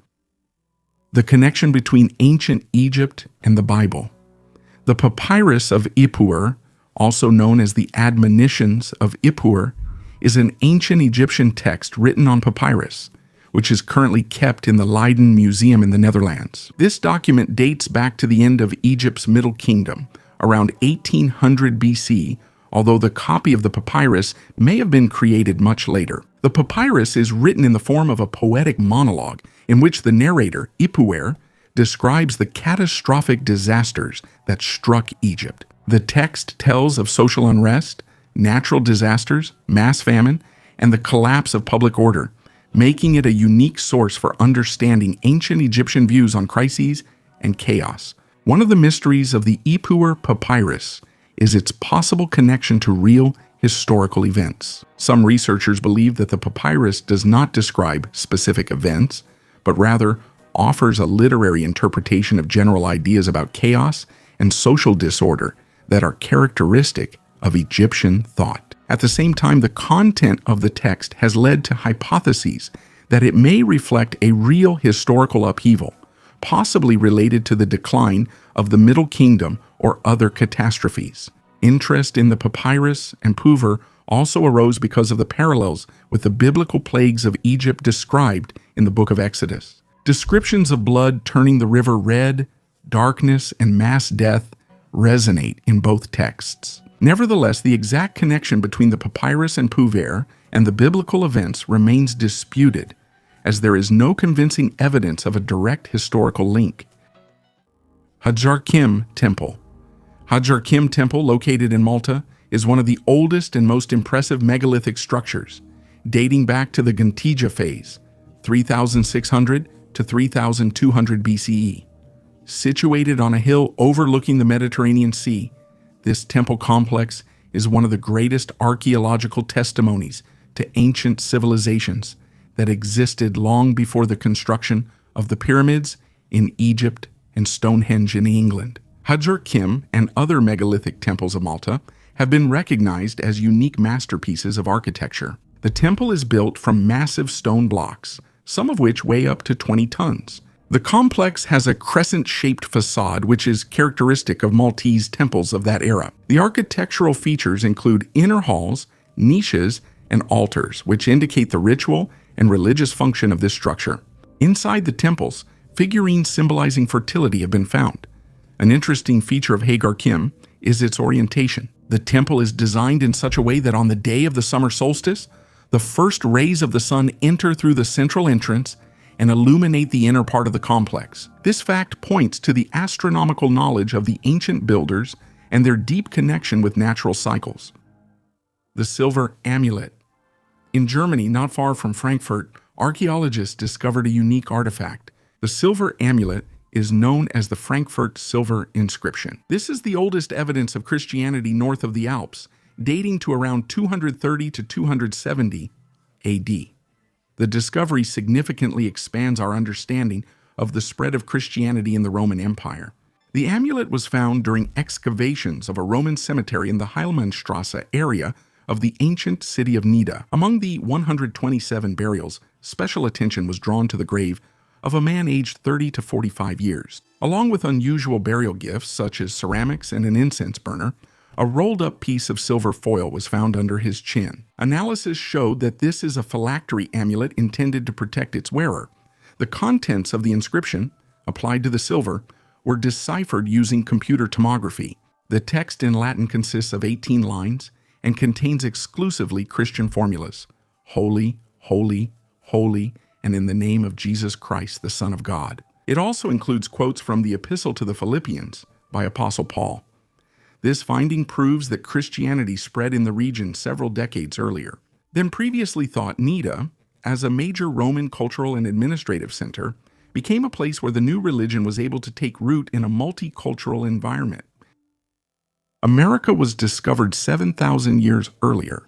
The connection between ancient Egypt and the Bible. The Papyrus of Ipuwer, also known as the Admonitions of Ipuwer, is an ancient Egyptian text written on papyrus, which is currently kept in the Leiden Museum in the Netherlands. This document dates back to the end of Egypt's Middle Kingdom, around 1800 BC, although the copy of the papyrus may have been created much later. The papyrus is written in the form of a poetic monologue in which the narrator, Ipuwer, describes the catastrophic disasters that struck Egypt. The text tells of social unrest, natural disasters, mass famine, and the collapse of public order, making it a unique source for understanding ancient Egyptian views on crises and chaos. One of the mysteries of the Ipuwer papyrus is its possible connection to real historical events. Some researchers believe that the papyrus does not describe specific events, but rather offers a literary interpretation of general ideas about chaos and social disorder that are characteristic of Egyptian thought. At the same time, the content of the text has led to hypotheses that it may reflect a real historical upheaval, possibly related to the decline of the Middle Kingdom or other catastrophes. Interest in the papyrus and Puver also arose because of the parallels with the biblical plagues of Egypt described in the book of Exodus. Descriptions of blood turning the river red, darkness, and mass death resonate in both texts. Nevertheless, the exact connection between the papyrus and Puver and the biblical events remains disputed, as there is no convincing evidence of a direct historical link. Hajarkim Temple. Hajarkim Temple, located in Malta, is one of the oldest and most impressive megalithic structures, dating back to the Gantija phase, 3,600 to 3,200 BCE. Situated on a hill overlooking the Mediterranean Sea, this temple complex is one of the greatest archaeological testimonies to ancient civilizations that existed long before the construction of the pyramids in Egypt and Stonehenge in England. Hajarkim and other megalithic temples of Malta have been recognized as unique masterpieces of architecture. The temple is built from massive stone blocks, some of which weigh up to 20 tons. The complex has a crescent-shaped facade, which is characteristic of Maltese temples of that era. The architectural features include inner halls, niches, and altars, which indicate the ritual and religious function of this structure. Inside the temples, figurines symbolizing fertility have been found. An interesting feature of Hagar Kim is its orientation. The temple is designed in such a way that on the day of the summer solstice, the first rays of the sun enter through the central entrance and illuminate the inner part of the complex. This fact points to the astronomical knowledge of the ancient builders and their deep connection with natural cycles. The silver amulet. In Germany, not far from Frankfurt, archaeologists discovered a unique artifact. The silver amulet is known as the Frankfurt silver inscription. This is the oldest evidence of Christianity north of the Alps, dating to around 230 to 270 AD. The discovery significantly expands our understanding of the spread of Christianity in the Roman Empire. The amulet was found during excavations of a Roman cemetery in the Heilmannstrasse area of the ancient city of Nida. Among the 127 burials, special attention was drawn to the grave of a man aged 30 to 45 years. Along with unusual burial gifts such as ceramics and an incense burner, a rolled-up piece of silver foil was found under his chin. Analysis showed that this is a phylactery amulet intended to protect its wearer. The contents of the inscription, applied to the silver, were deciphered using computer tomography. The text in Latin consists of 18 lines and contains exclusively Christian formulas: holy, holy, holy, and in the name of Jesus Christ, the Son of God. It also includes quotes from the Epistle to the Philippians by Apostle Paul. This finding proves that Christianity spread in the region several decades earlier. Than previously thought, Nida, as a major Roman cultural and administrative center, became a place where the new religion was able to take root in a multicultural environment. America was discovered 7,000 years earlier.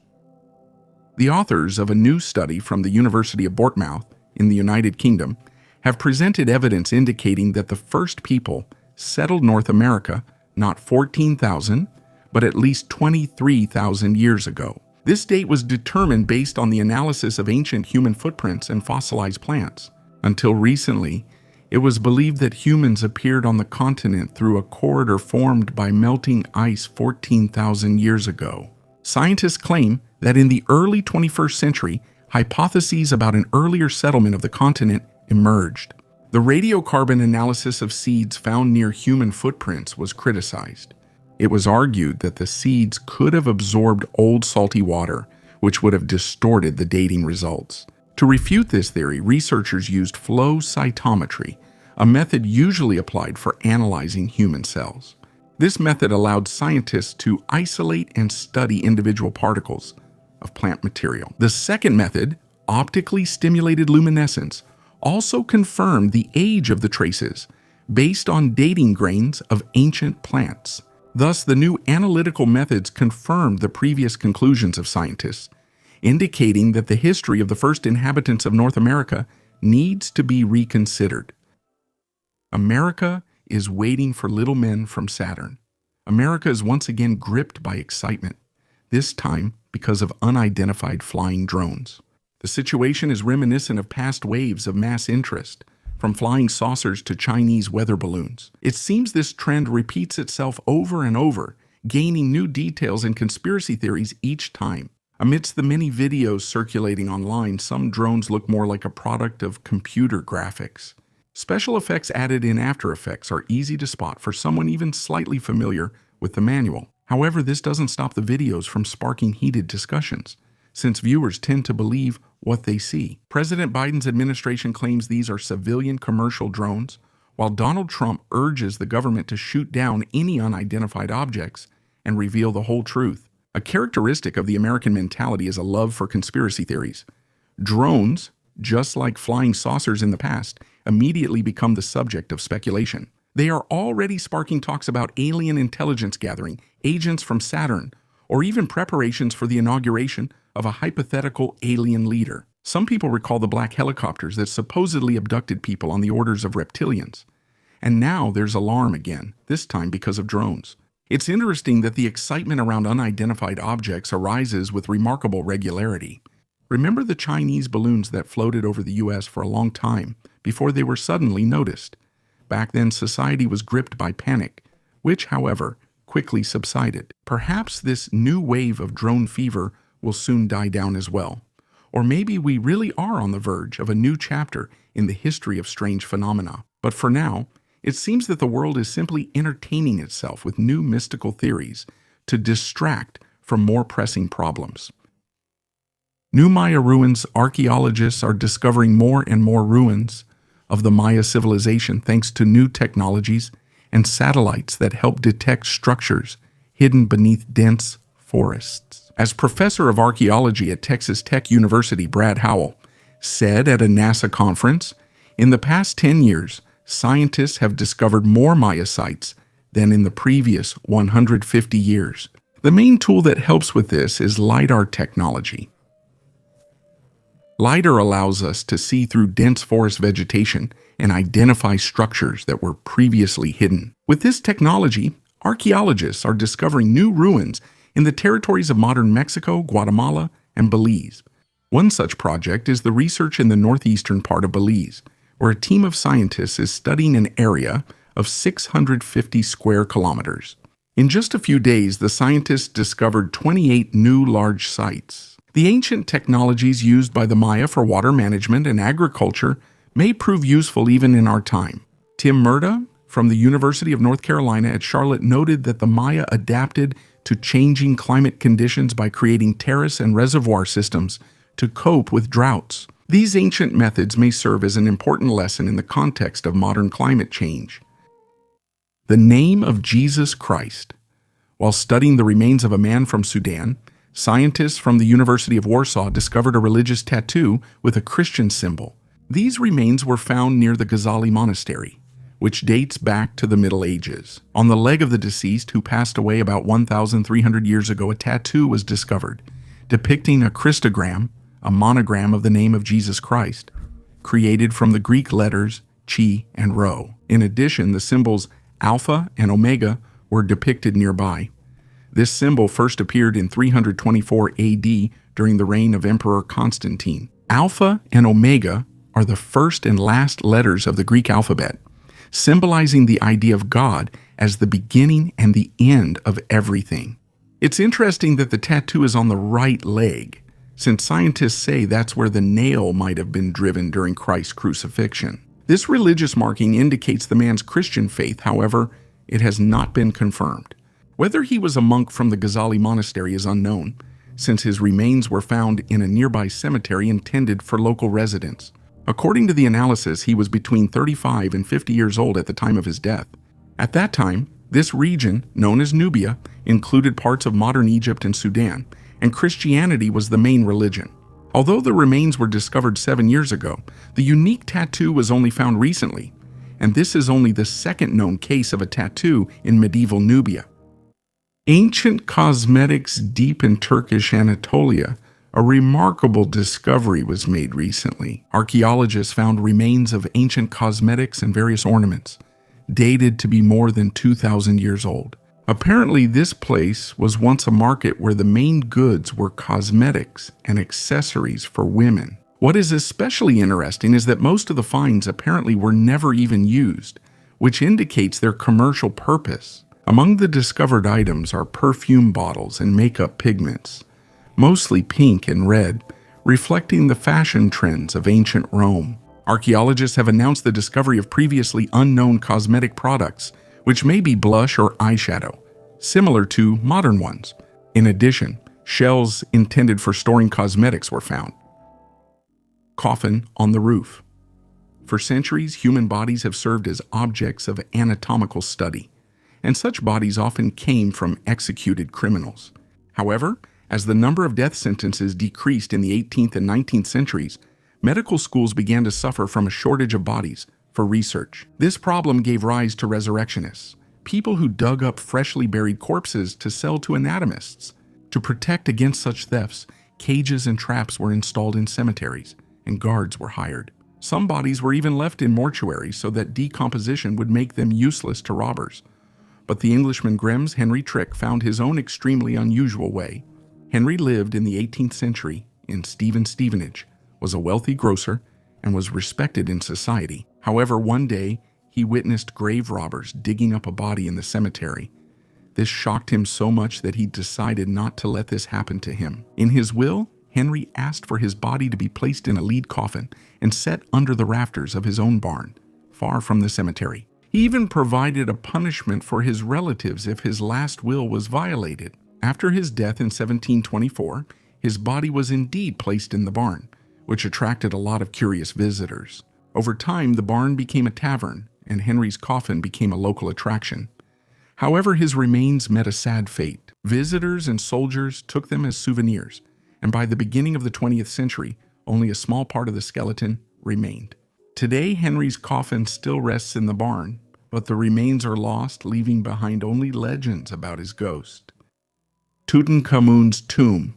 The authors of a new study from the University of Bournemouth in the United Kingdom have presented evidence indicating that the first people settled North America not 14,000, but at least 23,000 years ago. This date was determined based on the analysis of ancient human footprints and fossilized plants. Until recently, it was believed that humans appeared on the continent through a corridor formed by melting ice 14,000 years ago. Scientists claim that in the early 21st century, hypotheses about an earlier settlement of the continent emerged. The radiocarbon analysis of seeds found near human footprints was criticized. It was argued that the seeds could have absorbed old salty water, which would have distorted the dating results. To refute this theory, researchers used flow cytometry, a method usually applied for analyzing human cells. This method allowed scientists to isolate and study individual particles of plant material. The second method, optically stimulated luminescence, also confirmed the age of the traces based on dating grains of ancient plants. Thus, the new analytical methods confirmed the previous conclusions of scientists, indicating that the history of the first inhabitants of North America needs to be reconsidered. America is waiting for little men from Saturn. America is once again gripped by excitement, this time because of unidentified flying drones. The situation is reminiscent of past waves of mass interest, from flying saucers to Chinese weather balloons. It seems this trend repeats itself over and over, gaining new details and conspiracy theories each time. Amidst the many videos circulating online, some drones look more like a product of computer graphics. Special effects added in After Effects are easy to spot for someone even slightly familiar with the manual. However, this doesn't stop the videos from sparking heated discussions, since viewers tend to believe what they see. President Biden's administration claims these are civilian commercial drones, while Donald Trump urges the government to shoot down any unidentified objects and reveal the whole truth. A characteristic of the American mentality is a love for conspiracy theories. Drones, just like flying saucers in the past, immediately become the subject of speculation. They are already sparking talks about alien intelligence gathering, agents from Saturn, or even preparations for the inauguration of a hypothetical alien leader. Some people recall the black helicopters that supposedly abducted people on the orders of reptilians. And now there's alarm again, this time because of drones. It's interesting that the excitement around unidentified objects arises with remarkable regularity. Remember the Chinese balloons that floated over the U.S. for a long time before they were suddenly noticed? Back then, society was gripped by panic, which, however, quickly subsided. Perhaps this new wave of drone fever will soon die down as well. Or maybe we really are on the verge of a new chapter in the history of strange phenomena. But for now, it seems that the world is simply entertaining itself with new mystical theories to distract from more pressing problems. New Maya ruins. Archaeologists are discovering more and more ruins of the Maya civilization thanks to new technologies and satellites that help detect structures hidden beneath dense forests. As professor of archaeology at Texas Tech University, Brad Howell said at a NASA conference, in the past 10 years, scientists have discovered more Maya sites than in the previous 150 years. The main tool that helps with this is LiDAR technology. LiDAR allows us to see through dense forest vegetation and identify structures that were previously hidden. With this technology, archaeologists are discovering new ruins in the territories of modern Mexico, Guatemala, and Belize. One such project is the research in the northeastern part of Belize, where a team of scientists is studying an area of 650 square kilometers. In just a few days, the scientists discovered 28 new large sites. The ancient technologies used by the Maya for water management and agriculture may prove useful even in our time. Tim Murda from the University of North Carolina at Charlotte noted that the Maya adapted to changing climate conditions by creating terrace and reservoir systems to cope with droughts. These ancient methods may serve as an important lesson in the context of modern climate change. The name of Jesus Christ. While studying the remains of a man from Sudan, scientists from the University of Warsaw discovered a religious tattoo with a Christian symbol. These remains were found near the Ghazali Monastery, which dates back to the Middle Ages. On the leg of the deceased, who passed away about 1,300 years ago, a tattoo was discovered, depicting a Christogram, a monogram of the name of Jesus Christ, created from the Greek letters Chi and Rho. In addition, the symbols Alpha and Omega were depicted nearby. This symbol first appeared in 324 AD during the reign of Emperor Constantine. Alpha and Omega are the first and last letters of the Greek alphabet, symbolizing the idea of God as the beginning and the end of everything. It's interesting that the tattoo is on the right leg, since scientists say that's where the nail might have been driven during Christ's crucifixion. This religious marking indicates the man's Christian faith, however, it has not been confirmed. Whether he was a monk from the Ghazali Monastery is unknown, since his remains were found in a nearby cemetery intended for local residents. According to the analysis, he was between 35 and 50 years old at the time of his death. At that time, this region, known as Nubia, included parts of modern Egypt and Sudan, and Christianity was the main religion. Although the remains were discovered 7 years ago, the unique tattoo was only found recently, and this is only the second known case of a tattoo in medieval Nubia. Ancient cosmetics deep in Turkish Anatolia. A remarkable discovery was made recently. Archaeologists found remains of ancient cosmetics and various ornaments, dated to be more than 2,000 years old. Apparently, this place was once a market where the main goods were cosmetics and accessories for women. What is especially interesting is that most of the finds apparently were never even used, which indicates their commercial purpose. Among the discovered items are perfume bottles and makeup pigments, mostly pink and red, reflecting the fashion trends of ancient Rome. Archaeologists have announced the discovery of previously unknown cosmetic products, which may be blush or eyeshadow, similar to modern ones. In addition, shells intended for storing cosmetics were found. Coffin on the roof. For centuries, human bodies have served as objects of anatomical study, and such bodies often came from executed criminals. However, as the number of death sentences decreased in the 18th and 19th centuries, medical schools began to suffer from a shortage of bodies for research. This problem gave rise to resurrectionists, people who dug up freshly buried corpses to sell to anatomists. To protect against such thefts, cages and traps were installed in cemeteries, and guards were hired. Some bodies were even left in mortuaries so that decomposition would make them useless to robbers. But the Englishman Grimm's Henry Trick found his own extremely unusual way. Henry lived in the 18th century in Stevenage, was a wealthy grocer, and was respected in society. However, one day, he witnessed grave robbers digging up a body in the cemetery. This shocked him so much that he decided not to let this happen to him. In his will, Henry asked for his body to be placed in a lead coffin and set under the rafters of his own barn, far from the cemetery. He even provided a punishment for his relatives if his last will was violated. After his death in 1724, his body was indeed placed in the barn, which attracted a lot of curious visitors. Over time, the barn became a tavern, and Henry's coffin became a local attraction. However, his remains met a sad fate. Visitors and soldiers took them as souvenirs, and by the beginning of the 20th century, only a small part of the skeleton remained. Today, Henry's coffin still rests in the barn, but the remains are lost, leaving behind only legends about his ghost. Tutankhamun's tomb.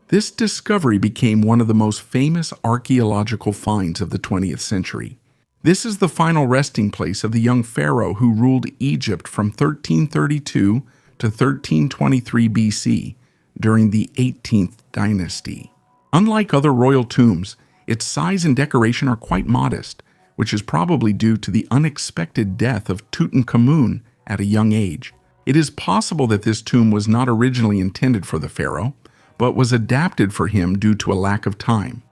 This discovery became one of the most famous archaeological finds of the 20th century. This is the final resting place of the young pharaoh who ruled Egypt from 1332 to 1323 BC during the 18th dynasty. Unlike other royal tombs, its size and decoration are quite modest, which is probably due to the unexpected death of Tutankhamun at a young age. It is possible that this tomb was not originally intended for the pharaoh, but was adapted for him due to a lack of time.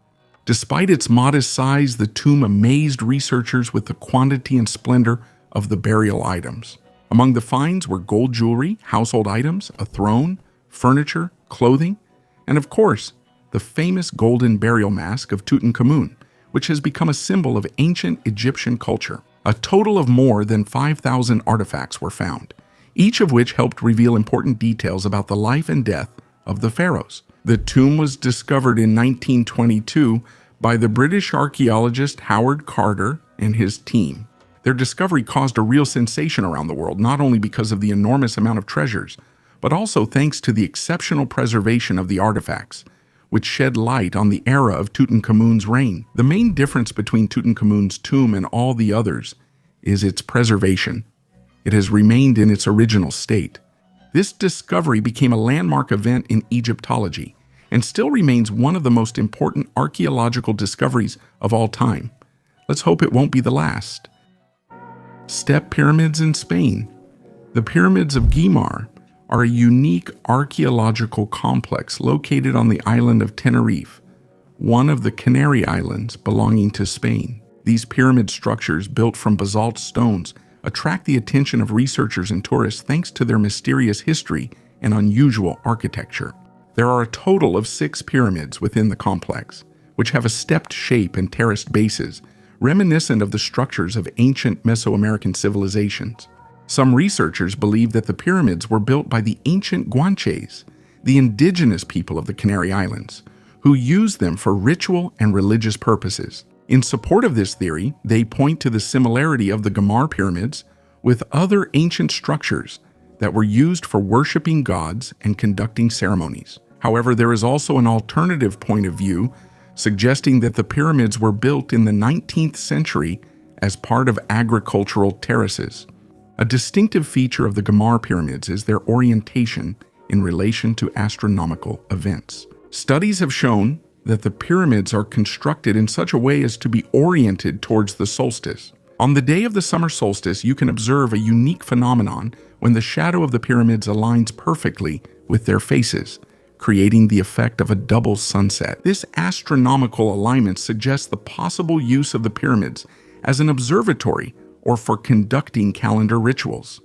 Despite its modest size, the tomb amazed researchers with the quantity and splendor of the burial items. Among the finds were gold jewelry, household items, a throne, furniture, clothing, and of course, the famous golden burial mask of Tutankhamun, which has become a symbol of ancient Egyptian culture. A total of more than 5,000 artifacts were found, each of which helped reveal important details about the life and death of the pharaohs. The tomb was discovered in 1922 by the British archaeologist Howard Carter and his team. Their discovery caused a real sensation around the world, not only because of the enormous amount of treasures, but also thanks to the exceptional preservation of the artifacts, which shed light on the era of Tutankhamun's reign. The main difference between Tutankhamun's tomb and all the others is its preservation. It has remained in its original state. This discovery became a landmark event in Egyptology and still remains one of the most important archaeological discoveries of all time. Let's hope it won't be the last. Step pyramids in Spain. The pyramids of Guimar are a unique archaeological complex located on the island of Tenerife, one of the Canary Islands belonging to Spain. These pyramid structures, built from basalt stones, attract the attention of researchers and tourists thanks to their mysterious history and unusual architecture. There are a total of 6 pyramids within the complex, which have a stepped shape and terraced bases, reminiscent of the structures of ancient Mesoamerican civilizations. Some researchers believe that the pyramids were built by the ancient Guanches, the indigenous people of the Canary Islands, who used them for ritual and religious purposes. In support of this theory, they point to the similarity of the Guimar pyramids with other ancient structures that were used for worshiping gods and conducting ceremonies. However, there is also an alternative point of view suggesting that the pyramids were built in the 19th century as part of agricultural terraces. A distinctive feature of the Guimar pyramids is their orientation in relation to astronomical events. Studies have shown that the pyramids are constructed in such a way as to be oriented towards the solstice. On the day of the summer solstice, you can observe a unique phenomenon when the shadow of the pyramids aligns perfectly with their faces, creating the effect of a double sunset. This astronomical alignment suggests the possible use of the pyramids as an observatory or for conducting calendar rituals.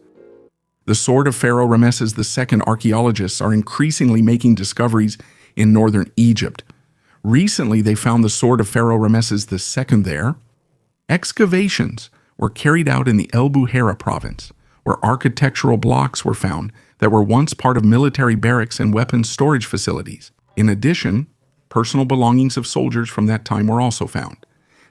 The sword of Pharaoh Ramesses II archaeologists are increasingly making discoveries in northern Egypt. Recently, they found the sword of Pharaoh Ramesses II there. Excavations were carried out in the El Buhaira province, where architectural blocks were found that were once part of military barracks and weapons storage facilities. In addition, personal belongings of soldiers from that time were also found.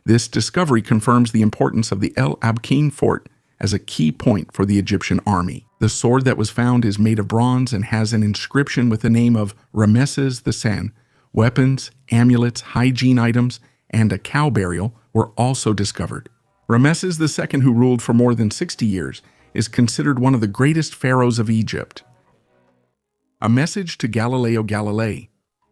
This discovery confirms the importance of the El Abqain fort as a key point for the Egyptian army. The sword that was found is made of bronze and has an inscription with the name of Ramesses II. Weapons, amulets, hygiene items, and a cow burial were also discovered. Ramesses II, who ruled for more than 60 years, is considered one of the greatest pharaohs of Egypt. A message to Galileo Galilei.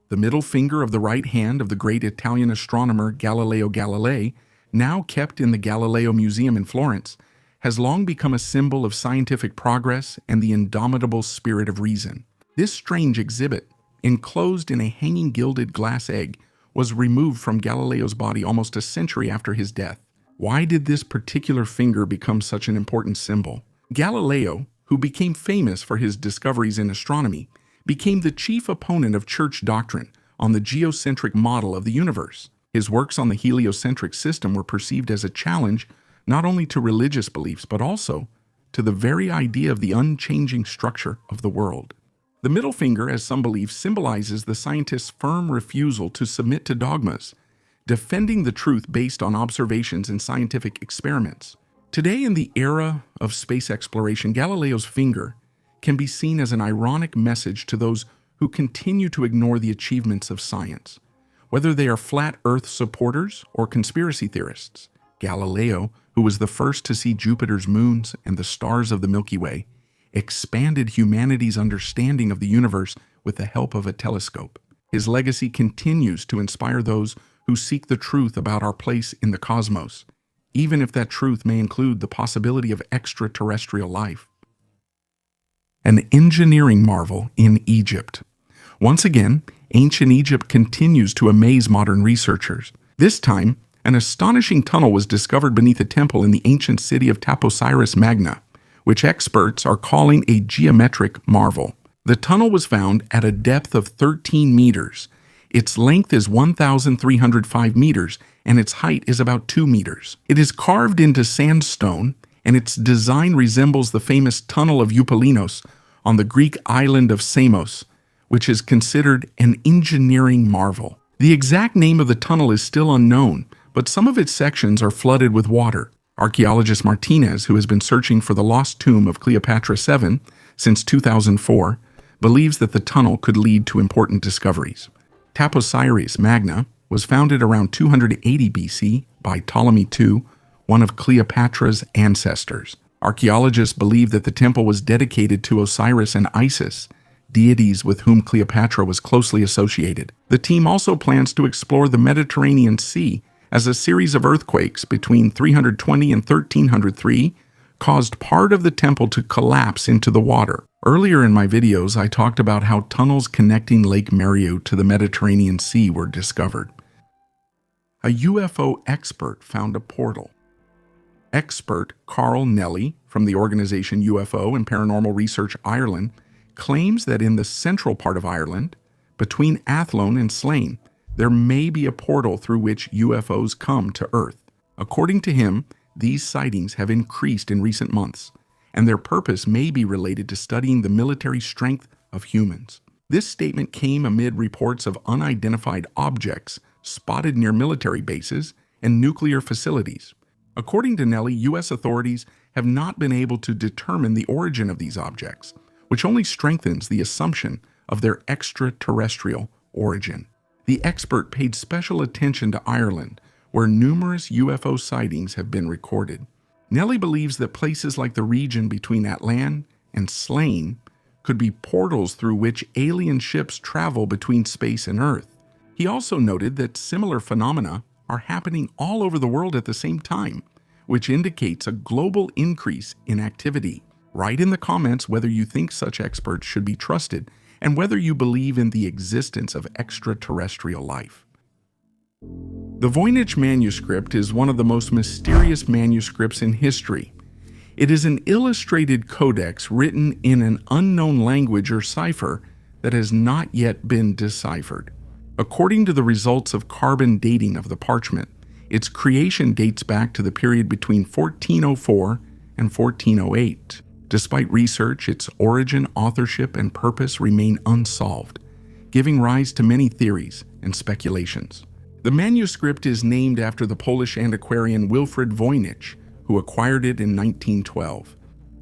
The middle finger of the right hand of the great Italian astronomer Galileo Galilei, now kept in the Galileo Museum in Florence, has long become a symbol of scientific progress and the indomitable spirit of reason. This strange exhibit, enclosed in a hanging gilded glass egg, was removed from Galileo's body almost a century after his death. Why did this particular finger become such an important symbol? Galileo, who became famous for his discoveries in astronomy, became the chief opponent of church doctrine on the geocentric model of the universe. His works on the heliocentric system were perceived as a challenge not only to religious beliefs, but also to the very idea of the unchanging structure of the world. The middle finger, as some believe, symbolizes the scientist's firm refusal to submit to dogmas, defending the truth based on observations and scientific experiments. Today, in the era of space exploration, Galileo's finger can be seen as an ironic message to those who continue to ignore the achievements of science, whether they are flat Earth supporters or conspiracy theorists. Galileo, who was the first to see Jupiter's moons and the stars of the Milky Way, expanded humanity's understanding of the universe with the help of a telescope. His legacy continues to inspire those who seek the truth about our place in the cosmos, even if that truth may include the possibility of extraterrestrial life. An engineering marvel in Egypt. Once again, ancient Egypt continues to amaze modern researchers. This time, an astonishing tunnel was discovered beneath a temple in the ancient city of Taposiris Magna, which experts are calling a geometric marvel. The tunnel was found at a depth of 13 meters. Its length is 1,305 meters, and its height is about 2 meters. It is carved into sandstone, and its design resembles the famous Tunnel of Eupalinos on the Greek island of Samos, which is considered an engineering marvel. The exact name of the tunnel is still unknown, but some of its sections are flooded with water. Archaeologist Martinez, who has been searching for the lost tomb of Cleopatra VII since 2004, believes that the tunnel could lead to important discoveries. Taposiris Magna was founded around 280 BC by Ptolemy II, one of Cleopatra's ancestors. Archaeologists believe that the temple was dedicated to Osiris and Isis, deities with whom Cleopatra was closely associated. The team also plans to explore the Mediterranean Sea, as a series of earthquakes between 320 and 1303 caused part of the temple to collapse into the water. Earlier in my videos, I talked about how tunnels connecting Lake Meru to the Mediterranean Sea were discovered. A UFO expert found a portal. Expert Carl Nelly from the organization UFO and Paranormal Research Ireland claims that in the central part of Ireland, between Athlone and Slane, there may be a portal through which UFOs come to Earth. According to him, these sightings have increased in recent months, and their purpose may be related to studying the military strength of humans. This statement came amid reports of unidentified objects spotted near military bases and nuclear facilities. According to Nelly, U.S. authorities have not been able to determine the origin of these objects, which only strengthens the assumption of their extraterrestrial origin. The expert paid special attention to Ireland, where numerous UFO sightings have been recorded. Nelly believes that places like the region between Athlone and Slane could be portals through which alien ships travel between space and Earth. He also noted that similar phenomena are happening all over the world at the same time, which indicates a global increase in activity. Write in the comments whether you think such experts should be trusted and whether you believe in the existence of extraterrestrial life. The Voynich manuscript is one of the most mysterious manuscripts in history. It is an illustrated codex written in an unknown language or cipher that has not yet been deciphered. According to the results of carbon dating of the parchment, its creation dates back to the period between 1404 and 1408. Despite research, its origin, authorship, and purpose remain unsolved, giving rise to many theories and speculations. The manuscript is named after the Polish antiquarian Wilfrid Voynich, who acquired it in 1912.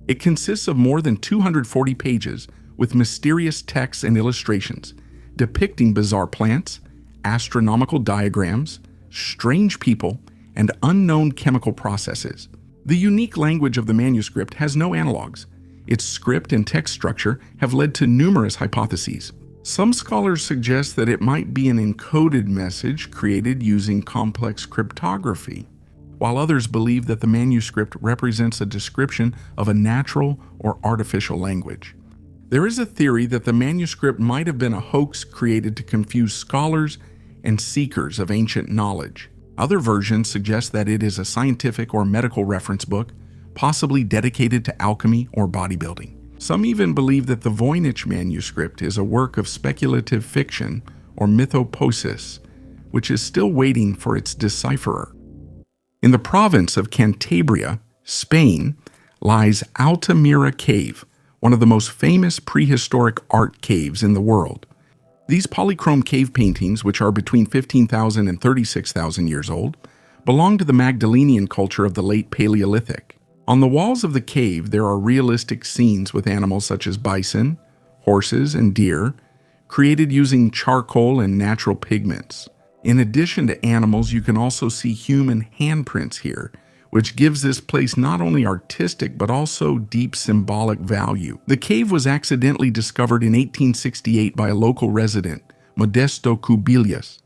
It consists of more than 240 pages with mysterious texts and illustrations depicting bizarre plants, astronomical diagrams, strange people, and unknown chemical processes. The unique language of the manuscript has no analogs. Its script and text structure have led to numerous hypotheses. Some scholars suggest that it might be an encoded message created using complex cryptography, while others believe that the manuscript represents a description of a natural or artificial language. There is a theory that the manuscript might have been a hoax created to confuse scholars and seekers of ancient knowledge. Other versions suggest that it is a scientific or medical reference book, possibly dedicated to alchemy or bodybuilding. Some even believe that the Voynich manuscript is a work of speculative fiction or mythopoesis, which is still waiting for its decipherer. In the province of Cantabria, Spain, lies Altamira Cave, one of the most famous prehistoric art caves in the world. These polychrome cave paintings, which are between 15,000 and 36,000 years old, belong to the Magdalenian culture of the late Paleolithic. On the walls of the cave, there are realistic scenes with animals such as bison, horses, and deer, created using charcoal and natural pigments. In addition to animals, you can also see human handprints here, which gives this place not only artistic but also deep symbolic value. The cave was accidentally discovered in 1868 by a local resident, Modesto Cubillas,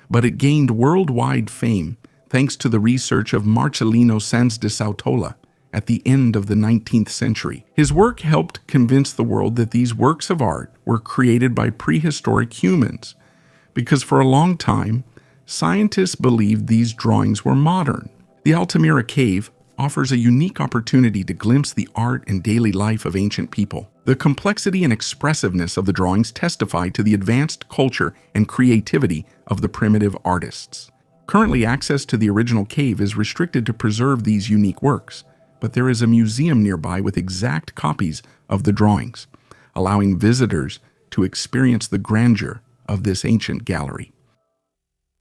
but it gained worldwide fame thanks to the research of Marcelino Sanz de Sautola at the end of the 19th century. His work helped convince the world that these works of art were created by prehistoric humans, because for a long time, scientists believed these drawings were modern. The Altamira Cave offers a unique opportunity to glimpse the art and daily life of ancient people. The complexity and expressiveness of the drawings testify to the advanced culture and creativity of the primitive artists. Currently, access to the original cave is restricted to preserve these unique works, but there is a museum nearby with exact copies of the drawings, allowing visitors to experience the grandeur of this ancient gallery.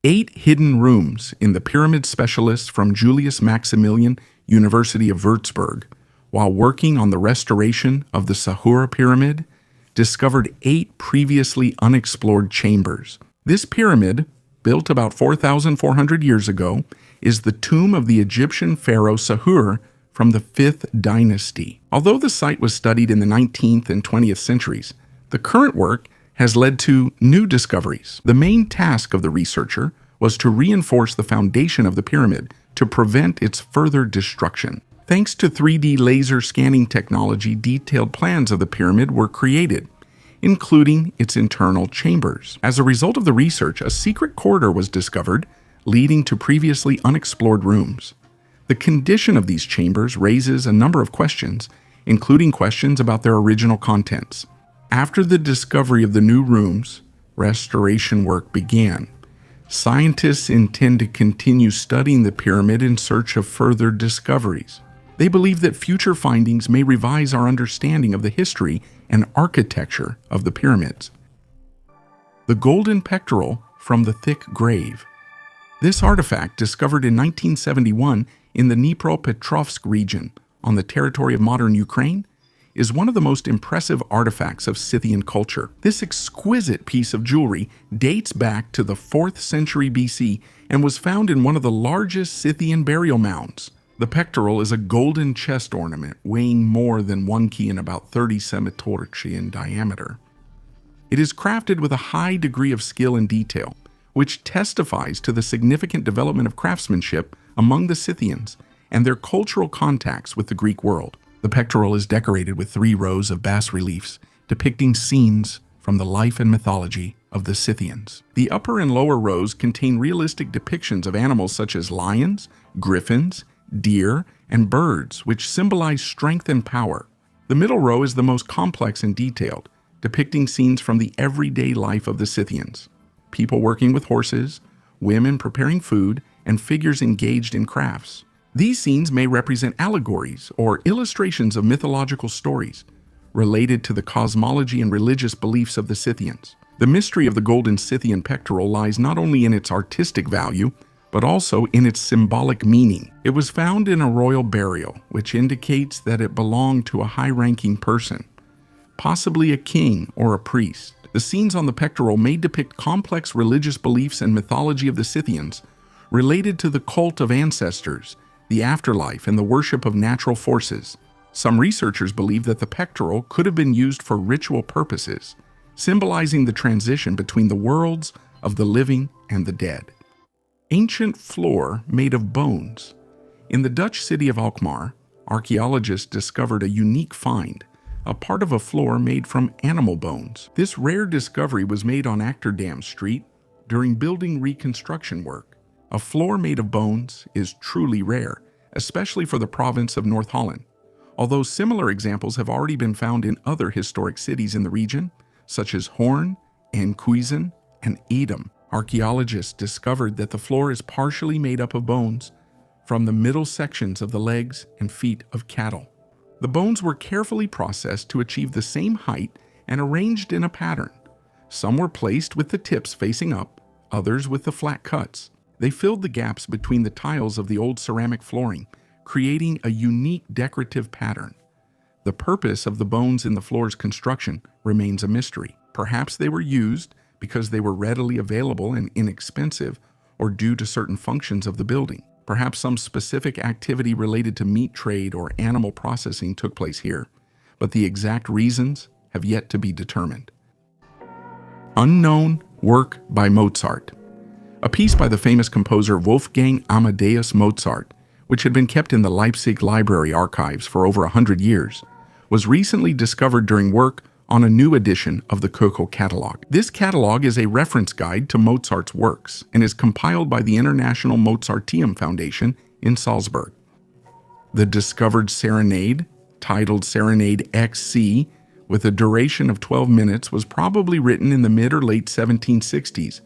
8 hidden rooms in the pyramid specialists from Julius Maximilian University of Würzburg, while working on the restoration of the Sahura pyramid, discovered 8 previously unexplored chambers. This pyramid, built about 4,400 years ago, is the tomb of the Egyptian pharaoh Sahur from the 5th dynasty. Although the site was studied in the 19th and 20th centuries, the current work has led to new discoveries. The main task of the researcher was to reinforce the foundation of the pyramid to prevent its further destruction. Thanks to 3D laser scanning technology, detailed plans of the pyramid were created, including its internal chambers. As a result of the research, a secret corridor was discovered, leading to previously unexplored rooms. The condition of these chambers raises a number of questions, including questions about their original contents. After the discovery of the new rooms, restoration work began. Scientists intend to continue studying the pyramid in search of further discoveries. They believe that future findings may revise our understanding of the history and architecture of the pyramids. The golden pectoral from the thick grave. This artifact, discovered in 1971 in the Dnipropetrovsk region on the territory of modern Ukraine, is one of the most impressive artifacts of Scythian culture. This exquisite piece of jewelry dates back to the 4th century BC and was found in one of the largest Scythian burial mounds. The pectoral is a golden chest ornament weighing more than 1 key and about 30 semitorchi in diameter. It is crafted with a high degree of skill and detail, which testifies to the significant development of craftsmanship among the Scythians and their cultural contacts with the Greek world. The pectoral is decorated with 3 rows of bas-reliefs depicting scenes from the life and mythology of the Scythians. The upper and lower rows contain realistic depictions of animals such as lions, griffins, deer, and birds, which symbolize strength and power. The middle row is the most complex and detailed, depicting scenes from the everyday life of the Scythians: people working with horses, women preparing food, and figures engaged in crafts. These scenes may represent allegories or illustrations of mythological stories related to the cosmology and religious beliefs of the Scythians. The mystery of the golden Scythian pectoral lies not only in its artistic value, but also in its symbolic meaning. It was found in a royal burial, which indicates that it belonged to a high-ranking person, possibly a king or a priest. The scenes on the pectoral may depict complex religious beliefs and mythology of the Scythians related to the cult of ancestors, the afterlife, and the worship of natural forces. Some researchers believe that the pectoral could have been used for ritual purposes, symbolizing the transition between the worlds of the living and the dead. Ancient floor made of bones. In the Dutch city of Alkmaar, archaeologists discovered a unique find, a part of a floor made from animal bones. This rare discovery was made on Amsterdam Street during building reconstruction work. A floor made of bones is truly rare, especially for the province of North Holland. Although similar examples have already been found in other historic cities in the region, such as Hoorn, Enkhuizen, and Edam, archaeologists discovered that the floor is partially made up of bones from the middle sections of the legs and feet of cattle. The bones were carefully processed to achieve the same height and arranged in a pattern. Some were placed with the tips facing up, others with the flat cuts. They filled the gaps between the tiles of the old ceramic flooring, creating a unique decorative pattern. The purpose of the bones in the floor's construction remains a mystery. Perhaps they were used because they were readily available and inexpensive, or due to certain functions of the building. Perhaps some specific activity related to meat trade or animal processing took place here, but the exact reasons have yet to be determined. Unknown work by Mozart. A piece by the famous composer Wolfgang Amadeus Mozart, which had been kept in the Leipzig Library archives for over 100 years, was recently discovered during work on a new edition of the Köchel catalog. This catalog is a reference guide to Mozart's works and is compiled by the International Mozarteum Foundation in Salzburg. The discovered serenade, titled Serenade XC, with a duration of 12 minutes, was probably written in the mid or late 1760s,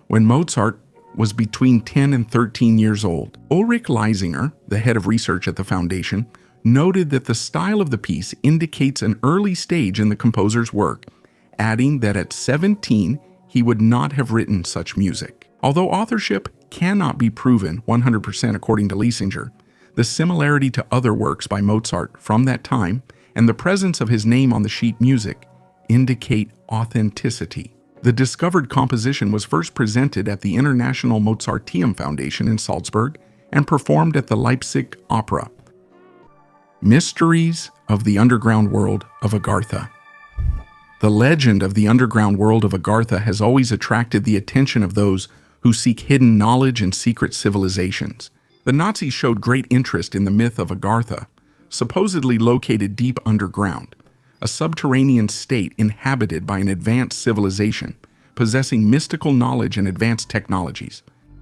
when Mozart was between 10 and 13 years old. Ulrich Leisinger, the head of research at the foundation, noted that the style of the piece indicates an early stage in the composer's work, adding that at 17 he would not have written such music. Although authorship cannot be proven 100% according to Leisinger, the similarity to other works by Mozart from that time and the presence of his name on the sheet music indicate authenticity. The discovered composition was first presented at the International Mozarteum Foundation in Salzburg and performed at the Leipzig Opera. Mysteries of the Underground World of Agartha. The legend of the underground world of Agartha has always attracted the attention of those who seek hidden knowledge and secret civilizations. The Nazis showed great interest in the myth of Agartha, supposedly located deep underground, a subterranean state inhabited by an advanced civilization, possessing mystical knowledge and advanced technologies.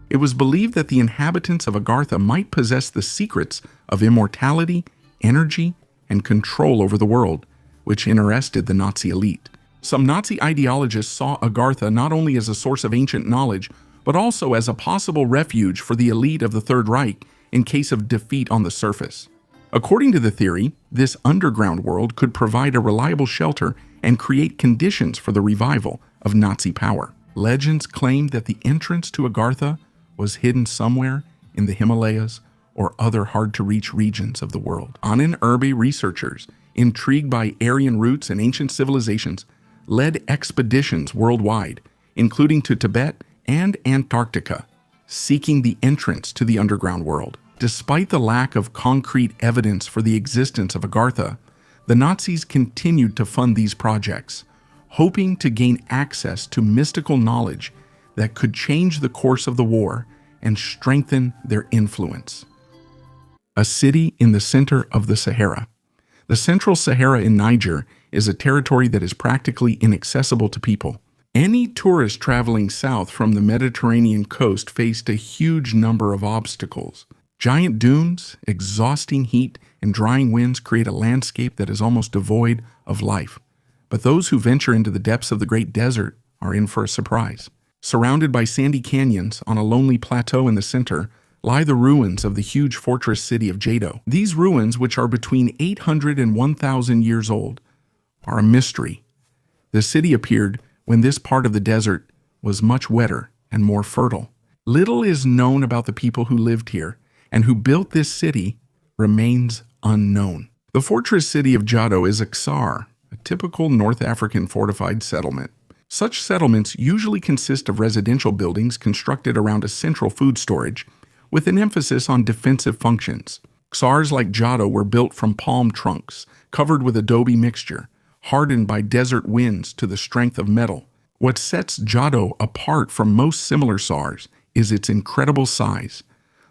It was believed that the inhabitants of Agartha might possess the secrets of immortality, energy, and control over the world, which interested the Nazi elite. Some Nazi ideologists saw Agartha not only as a source of ancient knowledge, but also as a possible refuge for the elite of the Third Reich in case of defeat on the surface. According to the theory, this underground world could provide a reliable shelter and create conditions for the revival of Nazi power. Legends claim that the entrance to Agartha was hidden somewhere in the Himalayas or other hard-to-reach regions of the world. Anin Irby researchers, intrigued by Aryan roots and ancient civilizations, led expeditions worldwide, including to Tibet and Antarctica, seeking the entrance to the underground world. Despite the lack of concrete evidence for the existence of Agartha, the Nazis continued to fund these projects, hoping to gain access to mystical knowledge that could change the course of the war and strengthen their influence. A city in the center of the Sahara. The Central Sahara in Niger is a territory that is practically inaccessible to people. Any tourist traveling south from the Mediterranean coast faced a huge number of obstacles. Giant dunes, exhausting heat, and drying winds create a landscape that is almost devoid of life. But those who venture into the depths of the Great Desert are in for a surprise. Surrounded by sandy canyons on a lonely plateau in the center, lie the ruins of the huge fortress city of Jado. These ruins, which are between 800 and 1,000 years old, are a mystery. The city appeared when this part of the desert was much wetter and more fertile. Little is known about the people who lived here and who built this city remains unknown. The fortress city of Jado is Aksar, a typical North African fortified settlement. Such settlements usually consist of residential buildings constructed around a central food storage, with an emphasis on defensive functions. Czars like Giotto were built from palm trunks, covered with adobe mixture, hardened by desert winds to the strength of metal. What sets Giotto apart from most similar SARs is its incredible size.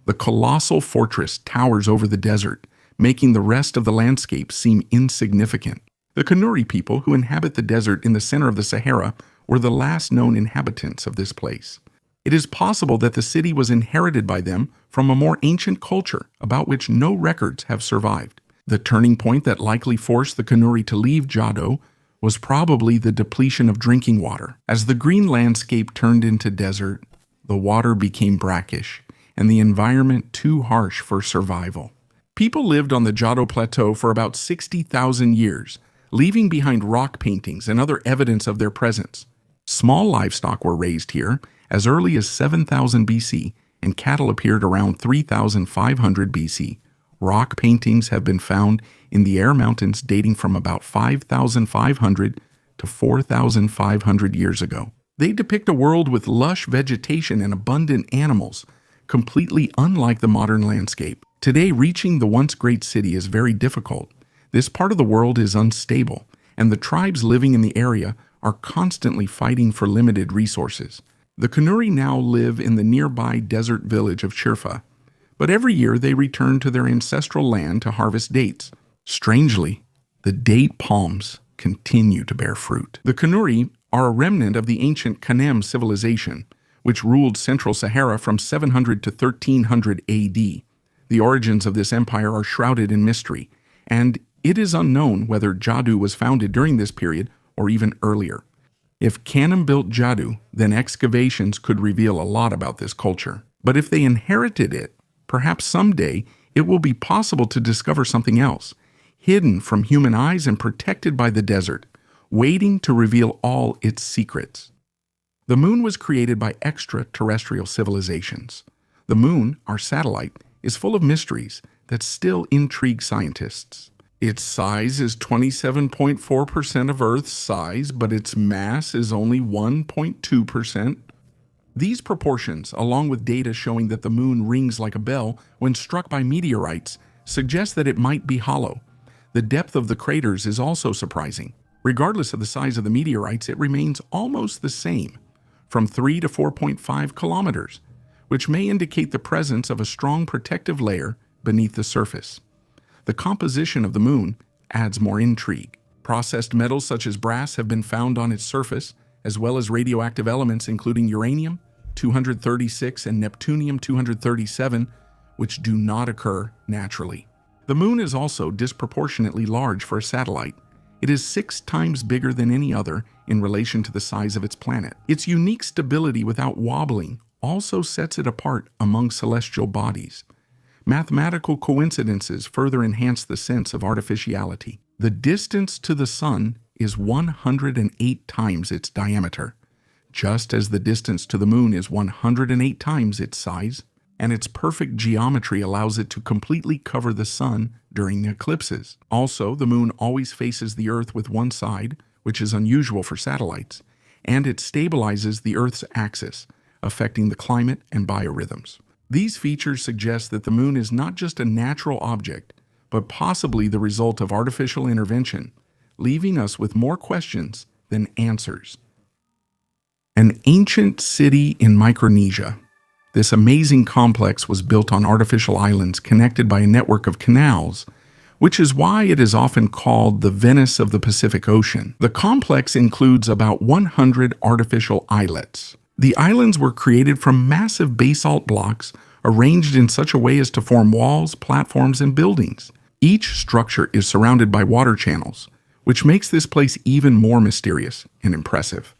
The colossal fortress towers over the desert, making the rest of the landscape seem insignificant. The Kanuri people who inhabit the desert in the center of the Sahara were the last known inhabitants of this place. It is possible that the city was inherited by them from a more ancient culture about which no records have survived. The turning point that likely forced the Kanuri to leave Giotto was probably the depletion of drinking water. As the green landscape turned into desert, the water became brackish, and the environment too harsh for survival. People lived on the Giotto Plateau for about 60,000 years, leaving behind rock paintings and other evidence of their presence. Small livestock were raised here as early as 7000 BC, and cattle appeared around 3500 BC. Rock paintings have been found in the Air Mountains dating from about 5,500 to 4,500 years ago. They depict a world with lush vegetation and abundant animals, completely unlike the modern landscape. Today, reaching the once great city is very difficult. This part of the world is unstable, and the tribes living in the area are constantly fighting for limited resources. The Kanuri now live in the nearby desert village of Chirfa, but every year they return to their ancestral land to harvest dates. Strangely, the date palms continue to bear fruit. The Kanuri are a remnant of the ancient Kanem civilization, which ruled Central Sahara from 700 to 1300 AD. The origins of this empire are shrouded in mystery, and it is unknown whether Giotto was founded during this period or even earlier. If Kanem built Giotto, then excavations could reveal a lot about this culture. But if they inherited it, perhaps someday it will be possible to discover something else, hidden from human eyes and protected by the desert, waiting to reveal all its secrets. The moon was created by extraterrestrial civilizations. The moon, our satellite, is full of mysteries that still intrigue scientists. Its size is 27.4% of Earth's size, but its mass is only 1.2%. These proportions, along with data showing that the moon rings like a bell when struck by meteorites, suggest that it might be hollow. The depth of the craters is also surprising. Regardless of the size of the meteorites, it remains almost the same, from 3 to 4.5 kilometers, which may indicate the presence of a strong protective layer beneath the surface. The composition of the moon adds more intrigue. Processed metals such as brass have been found on its surface, as well as radioactive elements including uranium-236 and neptunium-237, which do not occur naturally. The moon is also disproportionately large for a satellite. It is 6 times bigger than any other in relation to the size of its planet. Its unique stability without wobbling also sets it apart among celestial bodies. Mathematical coincidences further enhance the sense of artificiality. The distance to the Sun is 108 times its diameter, just as the distance to the Moon is 108 times its size, and its perfect geometry allows it to completely cover the Sun during eclipses. Also, the Moon always faces the Earth with one side, which is unusual for satellites, and it stabilizes the Earth's axis, affecting the climate and biorhythms. These features suggest that the moon is not just a natural object, but possibly the result of artificial intervention, leaving us with more questions than answers. An ancient city in Micronesia. This amazing complex was built on artificial islands connected by a network of canals, which is why it is often called the Venice of the Pacific Ocean. The complex includes about 100 artificial islets. The islands were created from massive basalt blocks arranged in such a way as to form walls, platforms, and buildings. Each structure is surrounded by water channels, which makes this place even more mysterious and impressive.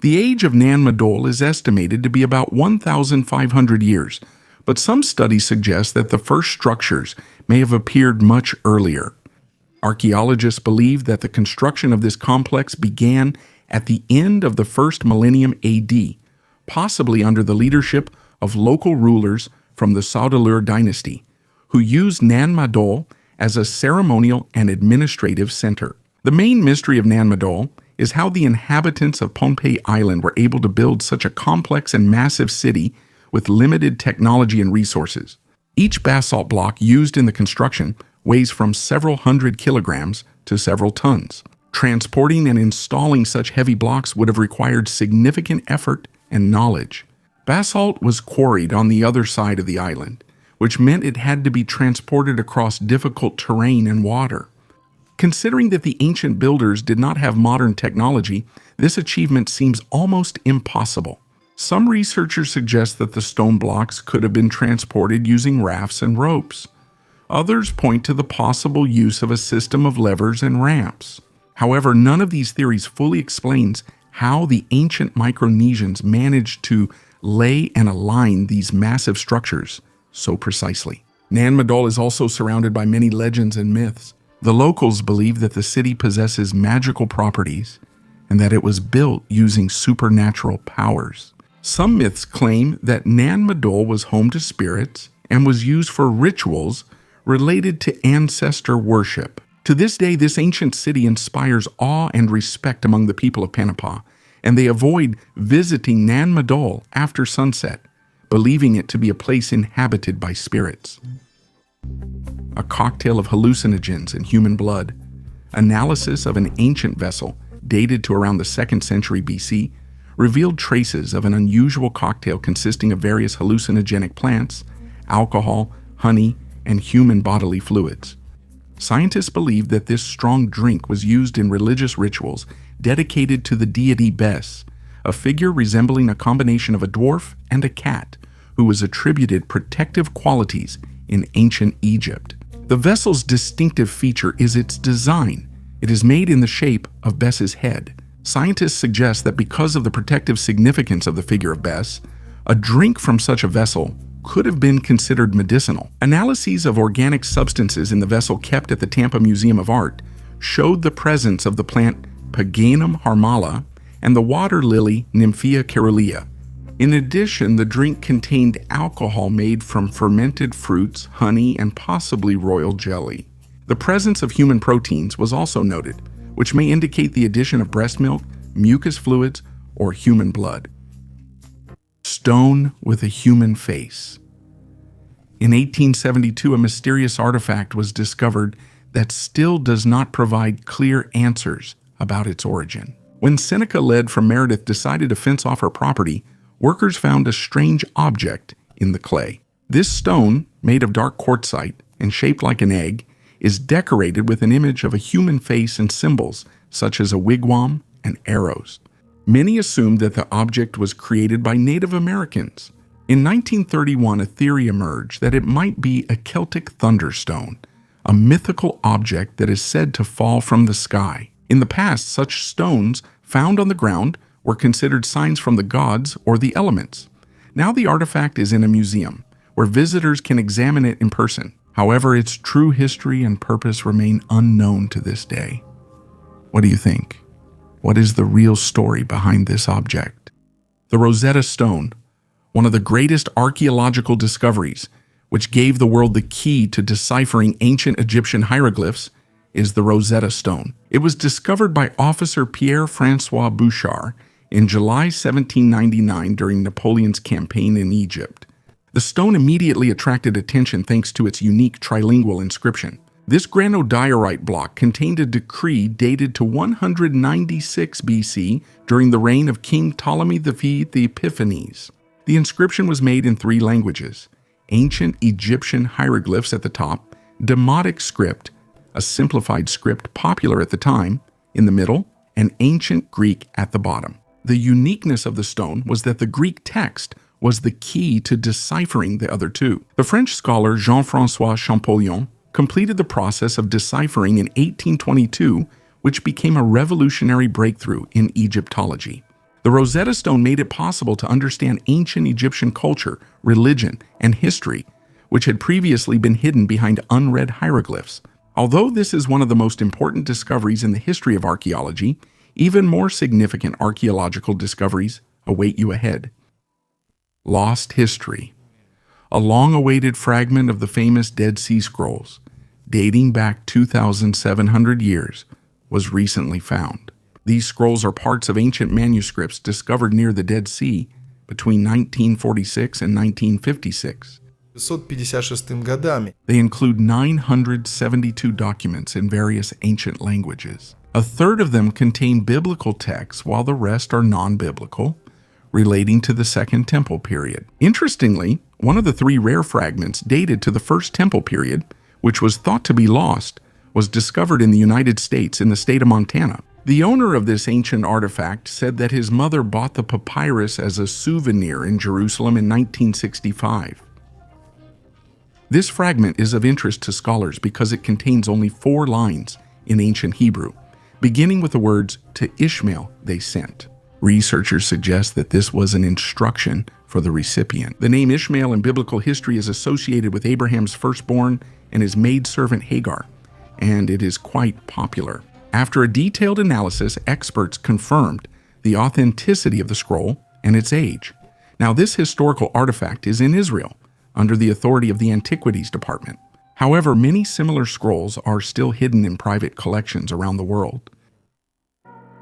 The age of Nan Madol is estimated to be about 1,500 years, but some studies suggest that the first structures may have appeared much earlier. Archaeologists believe that the construction of this complex began at the end of the first millennium AD, possibly under the leadership of local rulers from the Saudeleur dynasty, who used Nan Madol as a ceremonial and administrative center. The main mystery of Nan Madol is how the inhabitants of Pohnpei Island were able to build such a complex and massive city with limited technology and resources. Each basalt block used in the construction weighs from several hundred kilograms to several tons. Transporting and installing such heavy blocks would have required significant effort and knowledge. Basalt was quarried on the other side of the island, which meant it had to be transported across difficult terrain and water. Considering that the ancient builders did not have modern technology, this achievement seems almost impossible. Some researchers suggest that the stone blocks could have been transported using rafts and ropes. Others point to the possible use of a system of levers and ramps. However, none of these theories fully explains how the ancient Micronesians managed to lay and align these massive structures so precisely. Nan Madol is also surrounded by many legends and myths. The locals believe that the city possesses magical properties and that it was built using supernatural powers. Some myths claim that Nan Madol was home to spirits and was used for rituals related to ancestor worship. To this day, this ancient city inspires awe and respect among the people of Panapa, and they avoid visiting Nan Madol after sunset, believing it to be a place inhabited by spirits. A cocktail of hallucinogens and human blood. Analysis of an ancient vessel dated to around the 2nd century BC revealed traces of an unusual cocktail consisting of various hallucinogenic plants, alcohol, honey, and human bodily fluids. Scientists believe that this strong drink was used in religious rituals dedicated to the deity Bes, a figure resembling a combination of a dwarf and a cat, who was attributed protective qualities in ancient Egypt. The vessel's distinctive feature is its design. It is made in the shape of Bes's head. Scientists suggest that because of the protective significance of the figure of Bes, a drink from such a vessel could have been considered medicinal. Analyses of organic substances in the vessel kept at the Tampa Museum of Art showed the presence of the plant Paganum harmala and the water lily Nymphea caerulea. In addition, the drink contained alcohol made from fermented fruits, honey, and possibly royal jelly. The presence of human proteins was also noted, which may indicate the addition of breast milk, mucus fluids, or human blood. Stone with a human face. In 1872, a mysterious artifact was discovered that still does not provide clear answers about its origin. When Seneca Led from Meredith decided to fence off her property, workers found a strange object in the clay. This stone, made of dark quartzite and shaped like an egg, is decorated with an image of a human face and symbols such as a wigwam and arrows. Many assumed that the object was created by Native Americans. In 1931, a theory emerged that it might be a Celtic thunderstone, a mythical object that is said to fall from the sky. In the past, such stones found on the ground were considered signs from the gods or the elements. Now the artifact is in a museum, where visitors can examine it in person. However, its true history and purpose remain unknown to this day. What do you think? What is the real story behind this object? The Rosetta Stone, one of the greatest archaeological discoveries, which gave the world the key to deciphering ancient Egyptian hieroglyphs, is the Rosetta Stone. It was discovered by Officer Pierre-François Bouchard in July 1799 during Napoleon's campaign in Egypt. The stone immediately attracted attention thanks to its unique trilingual inscription. This granodiorite block contained a decree dated to 196 BC during the reign of King Ptolemy V the Epiphanes. The inscription was made in 3 languages: ancient Egyptian hieroglyphs at the top, Demotic script, a simplified script popular at the time, in the middle, and ancient Greek at the bottom. The uniqueness of the stone was that the Greek text was the key to deciphering the other 2. The French scholar Jean-François Champollion completed the process of deciphering in 1822, which became a revolutionary breakthrough in Egyptology. The Rosetta Stone made it possible to understand ancient Egyptian culture, religion, and history, which had previously been hidden behind unread hieroglyphs. Although this is one of the most important discoveries in the history of archaeology, even more significant archaeological discoveries await you ahead. Lost history. A long-awaited fragment of the famous Dead Sea Scrolls, dating back 2,700 years, was recently found. These scrolls are parts of ancient manuscripts discovered near the Dead Sea between 1946 and 1956. 556 годами. They include 972 documents in various ancient languages. A third of them contain biblical texts, while the rest are non-biblical, relating to the Second Temple period. Interestingly, one of the three rare fragments dated to the First Temple period, which was thought to be lost, was discovered in the United States in the state of Montana. The owner of this ancient artifact said that his mother bought the papyrus as a souvenir in Jerusalem in 1965. This fragment is of interest to scholars because it contains only 4 lines in ancient Hebrew, beginning with the words, "To Ishmael they sent." Researchers suggest that this was an instruction for the recipient. The name Ishmael in biblical history is associated with Abraham's firstborn and his maidservant Hagar, and it is quite popular. After a detailed analysis, experts confirmed the authenticity of the scroll and its age. Now, this historical artifact is in Israel, under the authority of the Antiquities Department. However, many similar scrolls are still hidden in private collections around the world.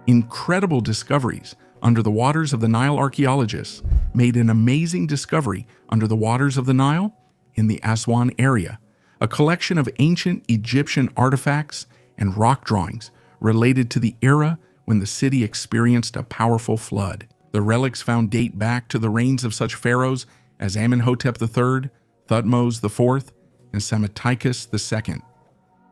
Incredible discoveries under the waters of the Nile. Archaeologists made an amazing discovery under the waters of the Nile in the Aswan area, a collection of ancient Egyptian artifacts and rock drawings related to the era when the city experienced a powerful flood. The relics found date back to the reigns of such pharaohs as Amenhotep III, Thutmose IV, and Psammetichus II.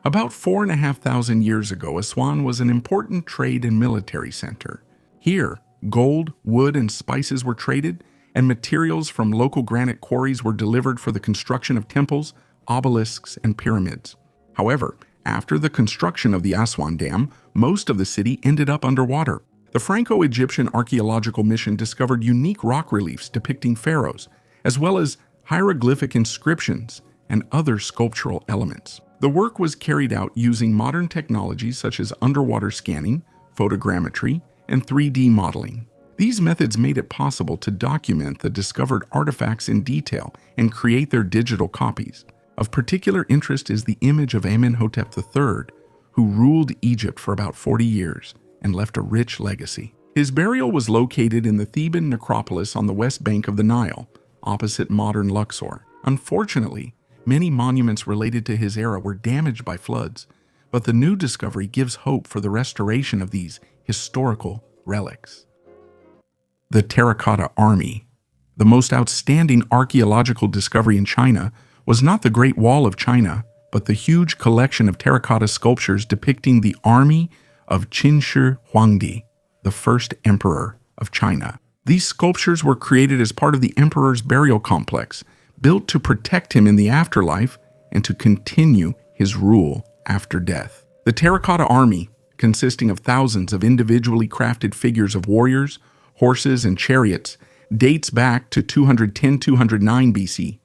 About 4,500 years ago, Aswan was an important trade and military center. Here, gold, wood, and spices were traded, and materials from local granite quarries were delivered for the construction of temples, obelisks, and pyramids. However, after the construction of the Aswan Dam, most of the city ended up underwater. The Franco-Egyptian Archaeological Mission discovered unique rock reliefs depicting pharaohs, as well as hieroglyphic inscriptions and other sculptural elements. The work was carried out using modern technologies such as underwater scanning, photogrammetry, and 3D modeling. These methods made it possible to document the discovered artifacts in detail and create their digital copies. Of particular interest is the image of Amenhotep III, who ruled Egypt for about 40 years and left a rich legacy. His burial was located in the Theban necropolis on the west bank of the Nile, opposite modern Luxor. Unfortunately, many monuments related to his era were damaged by floods, but the new discovery gives hope for the restoration of these historical relics. The Terracotta Army. The most outstanding archaeological discovery in China was not the Great Wall of China, but the huge collection of terracotta sculptures depicting the army of Qin Shi Huangdi, the first emperor of China. These sculptures were created as part of the emperor's burial complex, built to protect him in the afterlife and to continue his rule after death. The Terracotta Army, consisting of thousands of individually crafted figures of warriors, horses, and chariots, dates back to 210-209 BC.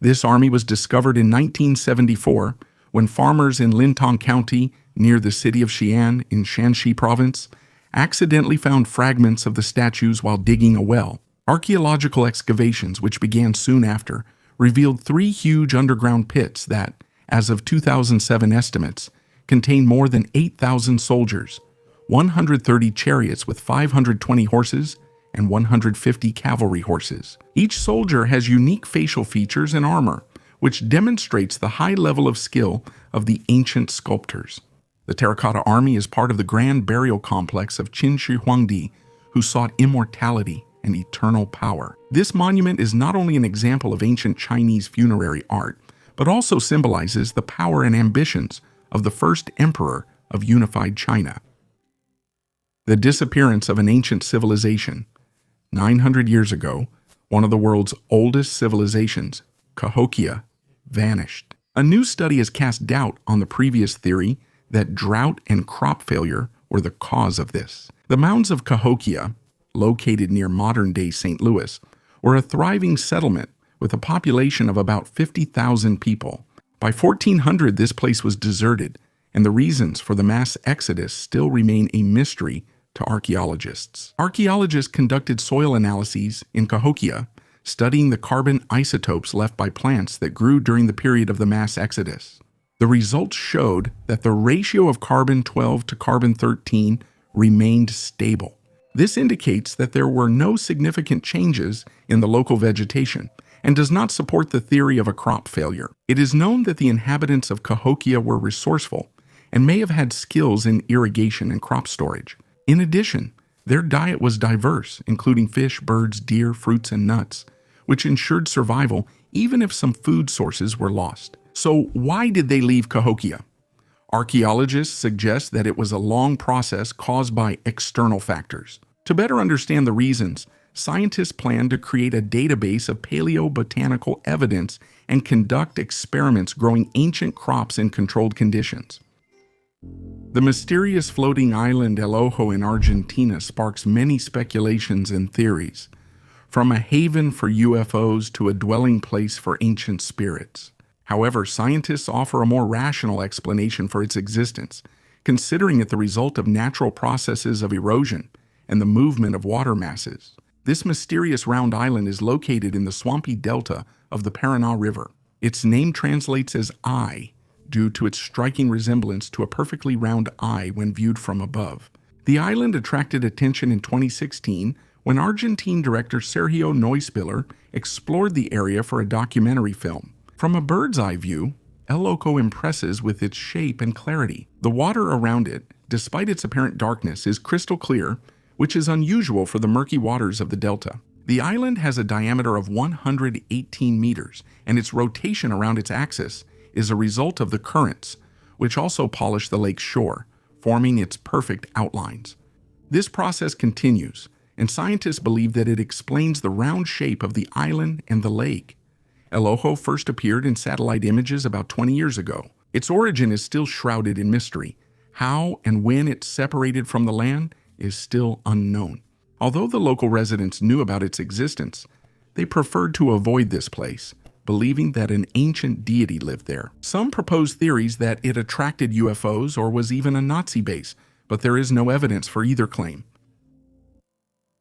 This army was discovered in 1974 when farmers in Lintong County, near the city of Xi'an in Shanxi province, accidentally found fragments of the statues while digging a well. Archaeological excavations, which began soon after, revealed 3 huge underground pits that, as of 2007 estimates, contain more than 8,000 soldiers, 130 chariots with 520 horses, and 150 cavalry horses. Each soldier has unique facial features and armor, which demonstrates the high level of skill of the ancient sculptors. The Terracotta Army is part of the grand burial complex of Qin Shi Huangdi, who sought immortality and eternal power. This monument is not only an example of ancient Chinese funerary art, but also symbolizes the power and ambitions of the first emperor of unified China. The disappearance of an ancient civilization. 900 years ago, one of the world's oldest civilizations, Cahokia, vanished. A new study has cast doubt on the previous theory that drought and crop failure were the cause of this. The mounds of Cahokia, located near modern-day St. Louis, were a thriving settlement with a population of about 50,000 people. By 1400, this place was deserted, and the reasons for the mass exodus still remain a mystery to archaeologists. Archaeologists conducted soil analyses in Cahokia, studying the carbon isotopes left by plants that grew during the period of the mass exodus. The results showed that the ratio of carbon-12 to carbon-13 remained stable. This indicates that there were no significant changes in the local vegetation and does not support the theory of a crop failure. It is known that the inhabitants of Cahokia were resourceful and may have had skills in irrigation and crop storage. In addition, their diet was diverse, including fish, birds, deer, fruits, and nuts, which ensured survival even if some food sources were lost. So why did they leave Cahokia? Archaeologists suggest that it was a long process caused by external factors. To better understand the reasons, scientists plan to create a database of paleobotanical evidence and conduct experiments growing ancient crops in controlled conditions. The mysterious floating island El Ojo in Argentina sparks many speculations and theories, from a haven for UFOs to a dwelling place for ancient spirits. However, scientists offer a more rational explanation for its existence, considering it the result of natural processes of erosion and the movement of water masses. This mysterious round island is located in the swampy delta of the Paraná River. Its name translates as eye, due to its striking resemblance to a perfectly round eye when viewed from above. The island attracted attention in 2016 when Argentine director Sergio Neuspiller explored the area for a documentary film. From a bird's eye view, El Ojo impresses with its shape and clarity. The water around it, despite its apparent darkness, is crystal clear, which is unusual for the murky waters of the delta. The island has a diameter of 118 meters, and its rotation around its axis is a result of the currents, which also polish the lake's shore, forming its perfect outlines. This process continues, and scientists believe that it explains the round shape of the island and the lake. El Ojo first appeared in satellite images about 20 years ago. Its origin is still shrouded in mystery. How and when it separated from the land is still unknown. Although the local residents knew about its existence, they preferred to avoid this place, believing that an ancient deity lived there. Some propose theories that it attracted UFOs or was even a Nazi base, but there is no evidence for either claim.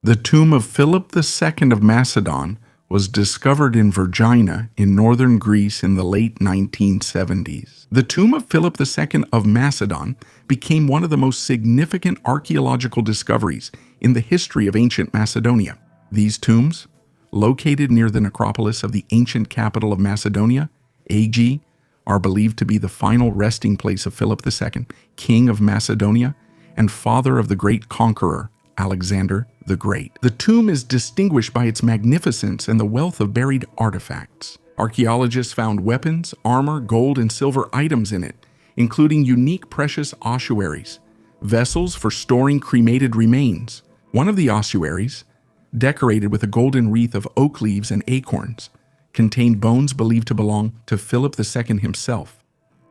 The tomb of Philip II of Macedon was discovered in Vergina in northern Greece in the late 1970s. The tomb of Philip II of Macedon became one of the most significant archaeological discoveries in the history of ancient Macedonia. These tombs, located near the necropolis of the ancient capital of Macedonia, Agi, are believed to be the final resting place of Philip II, king of Macedonia and father of the great conqueror, Alexander the Great. The tomb is distinguished by its magnificence and the wealth of buried artifacts. Archaeologists found weapons, armor, gold, and silver items in it, including unique precious ossuaries, vessels for storing cremated remains. One of the ossuaries, decorated with a golden wreath of oak leaves and acorns, contained bones believed to belong to Philip II himself.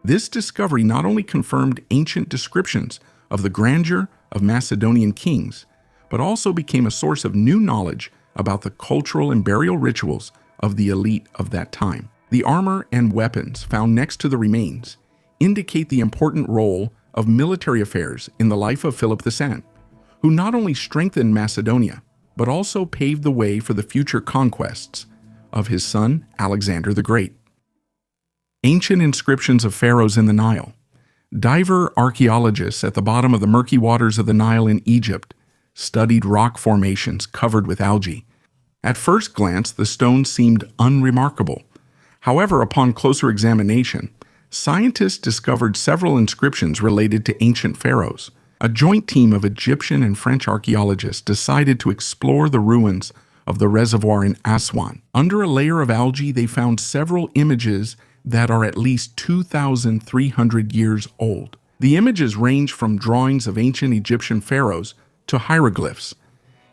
This discovery not only confirmed ancient descriptions of the grandeur of Macedonian kings, but also became a source of new knowledge about the cultural and burial rituals of the elite of that time. The armor and weapons found next to the remains indicate the important role of military affairs in the life of Philip II, who not only strengthened Macedonia, but also paved the way for the future conquests of his son, Alexander the Great. Ancient inscriptions of pharaohs in the Nile. Diver archaeologists at the bottom of the murky waters of the Nile in Egypt studied rock formations covered with algae. At first glance, the stones seemed unremarkable. However, upon closer examination, scientists discovered several inscriptions related to ancient pharaohs. A joint team of Egyptian and French archaeologists decided to explore the ruins of the reservoir in Aswan. Under a layer of algae, they found several images that are at least 2,300 years old. The images range from drawings of ancient Egyptian pharaohs to hieroglyphs.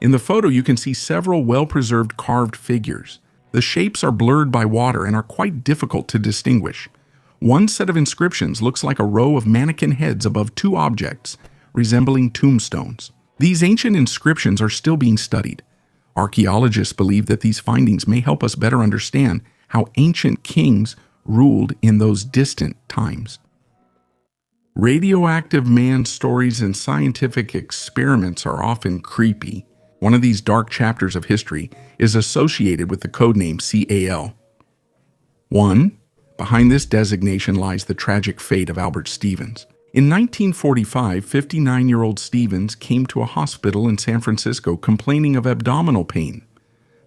In the photo, you can see several well-preserved carved figures. The shapes are blurred by water and are quite difficult to distinguish. One set of inscriptions looks like a row of mannequin heads above two objects, resembling tombstones. These ancient inscriptions are still being studied. Archaeologists believe that these findings may help us better understand how ancient kings ruled in those distant times. Radioactive man stories and scientific experiments are often creepy. One of these dark chapters of history is associated with the codename CAL. 1. Behind this designation lies the tragic fate of Albert Stevens. In 1945, 59-year-old Stevens came to a hospital in San Francisco complaining of abdominal pain.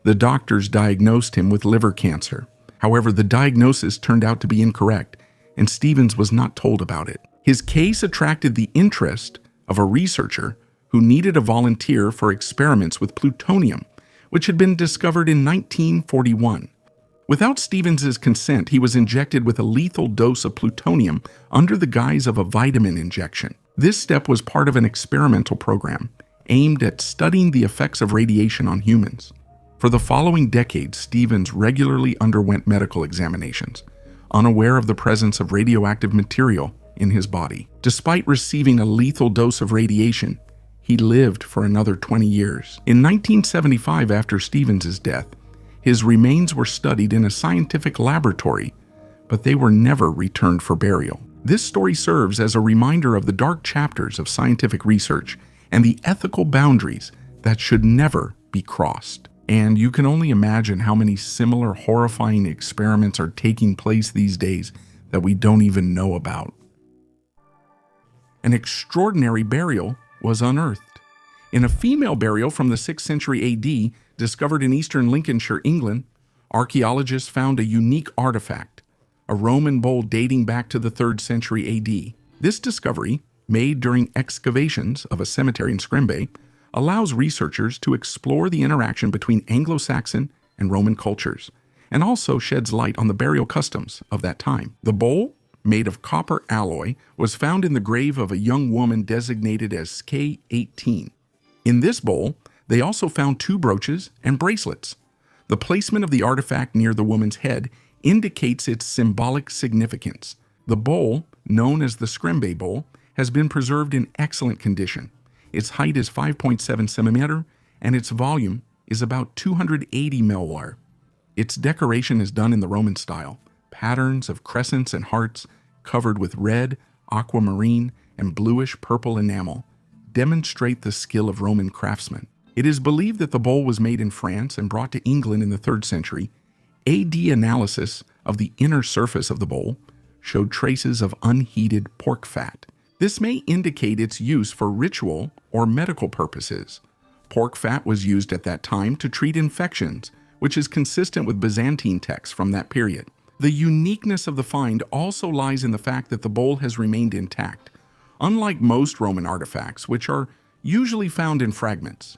The doctors diagnosed him with liver cancer. However, the diagnosis turned out to be incorrect, and Stevens was not told about it. His case attracted the interest of a researcher who needed a volunteer for experiments with plutonium, which had been discovered in 1941. Without Stevens's consent, he was injected with a lethal dose of plutonium under the guise of a vitamin injection. This step was part of an experimental program aimed at studying the effects of radiation on humans. For the following decades, Stevens regularly underwent medical examinations, unaware of the presence of radioactive material in his body. Despite receiving a lethal dose of radiation, he lived for another 20 years. In 1975, after Stevens's death, his remains were studied in a scientific laboratory, but they were never returned for burial. This story serves as a reminder of the dark chapters of scientific research and the ethical boundaries that should never be crossed. And you can only imagine how many similar horrifying experiments are taking place these days that we don't even know about. An extraordinary burial was unearthed. In a female burial from the 6th century AD, discovered in eastern Lincolnshire, England, archaeologists found a unique artifact, a Roman bowl dating back to the 3rd century AD. This discovery, made during excavations of a cemetery in Scrimbe, allows researchers to explore the interaction between Anglo-Saxon and Roman cultures, and also sheds light on the burial customs of that time. The bowl, made of copper alloy, was found in the grave of a young woman designated as K18. In this bowl, they also found 2 brooches and bracelets. The placement of the artifact near the woman's head indicates its symbolic significance. The bowl, known as the Scrimbe bowl, has been preserved in excellent condition. Its height is 5.7 centimeter, and its volume is about 280 milliliter. Its decoration is done in the Roman style. Patterns of crescents and hearts covered with red, aquamarine, and bluish-purple enamel demonstrate the skill of Roman craftsmen. It is believed that the bowl was made in France and brought to England in the 3rd century. AD analysis of the inner surface of the bowl showed traces of unheated pork fat. This may indicate its use for ritual or medical purposes. Pork fat was used at that time to treat infections, which is consistent with Byzantine texts from that period. The uniqueness of the find also lies in the fact that the bowl has remained intact, unlike most Roman artifacts, which are usually found in fragments.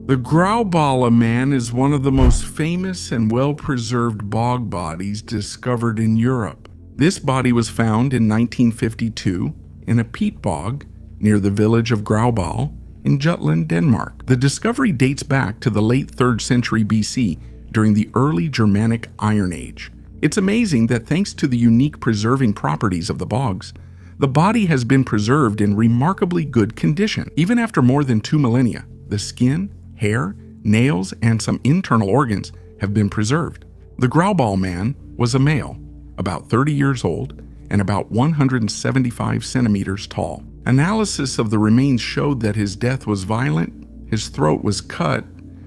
The Grauballe man is one of the most famous and well-preserved bog bodies discovered in Europe. This body was found in 1952 in a peat bog near the village of Grauballe in Jutland, Denmark. The discovery dates back to the late 3rd century BC during the early Germanic Iron Age. It's amazing that thanks to the unique preserving properties of the bogs, the body has been preserved in remarkably good condition. Even after more than 2 millennia, the skin, hair, nails, and some internal organs have been preserved. The Grauballe man was a male, about 30 years old, and about 175 centimeters tall. Analysis of the remains showed that his death was violent, his throat was cut,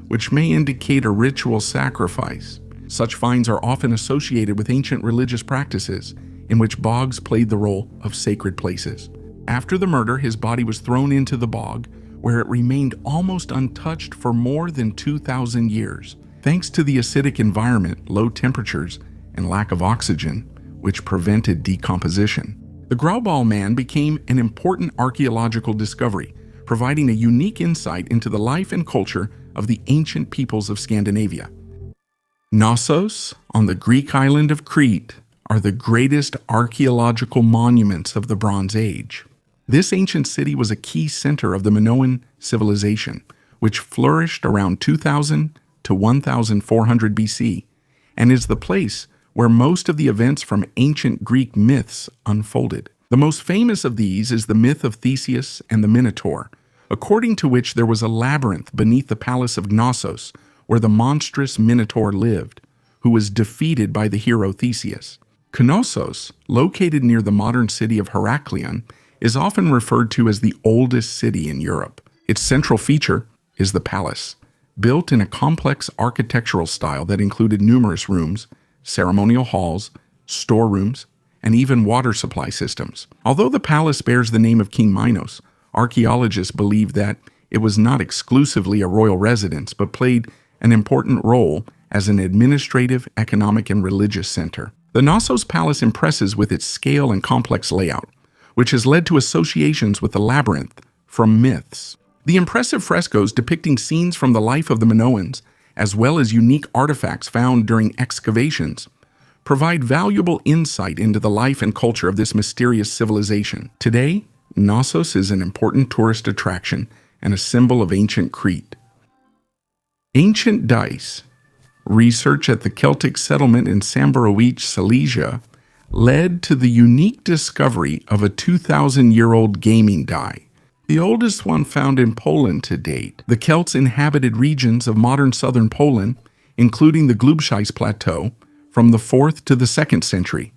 which may indicate a ritual sacrifice. Such finds are often associated with ancient religious practices, in which bogs played the role of sacred places. After the murder, his body was thrown into the bog, where it remained almost untouched for more than 2,000 years, thanks to the acidic environment, low temperatures, and lack of oxygen, which prevented decomposition. The Grauballe man became an important archaeological discovery, providing a unique insight into the life and culture of the ancient peoples of Scandinavia. Knossos, on the Greek island of Crete, are the greatest archaeological monuments of the Bronze Age. This ancient city was a key center of the Minoan civilization, which flourished around 2000 to 1400 BC, and is the place where most of the events from ancient Greek myths unfolded. The most famous of these is the myth of Theseus and the Minotaur, according to which there was a labyrinth beneath the palace of Knossos, where the monstrous Minotaur lived, who was defeated by the hero Theseus. Knossos, located near the modern city of Heraklion, is often referred to as the oldest city in Europe. Its central feature is the palace, built in a complex architectural style that included numerous rooms, ceremonial halls, storerooms, and even water supply systems. Although the palace bears the name of King Minos, archaeologists believe that it was not exclusively a royal residence, but played an important role as an administrative, economic, and religious center. The Knossos Palace impresses with its scale and complex layout, which has led to associations with the labyrinth from myths. The impressive frescoes depicting scenes from the life of the Minoans, as well as unique artifacts found during excavations, provide valuable insight into the life and culture of this mysterious civilization. Today, Knossos is an important tourist attraction and a symbol of ancient Crete. Ancient dice. Research at the Celtic settlement in Samborowicz, Silesia, led to the unique discovery of a 2,000-year-old gaming die, the oldest one found in Poland to date. The Celts inhabited regions of modern southern Poland, including the Glubschice Plateau, from the 4th to the 2nd century.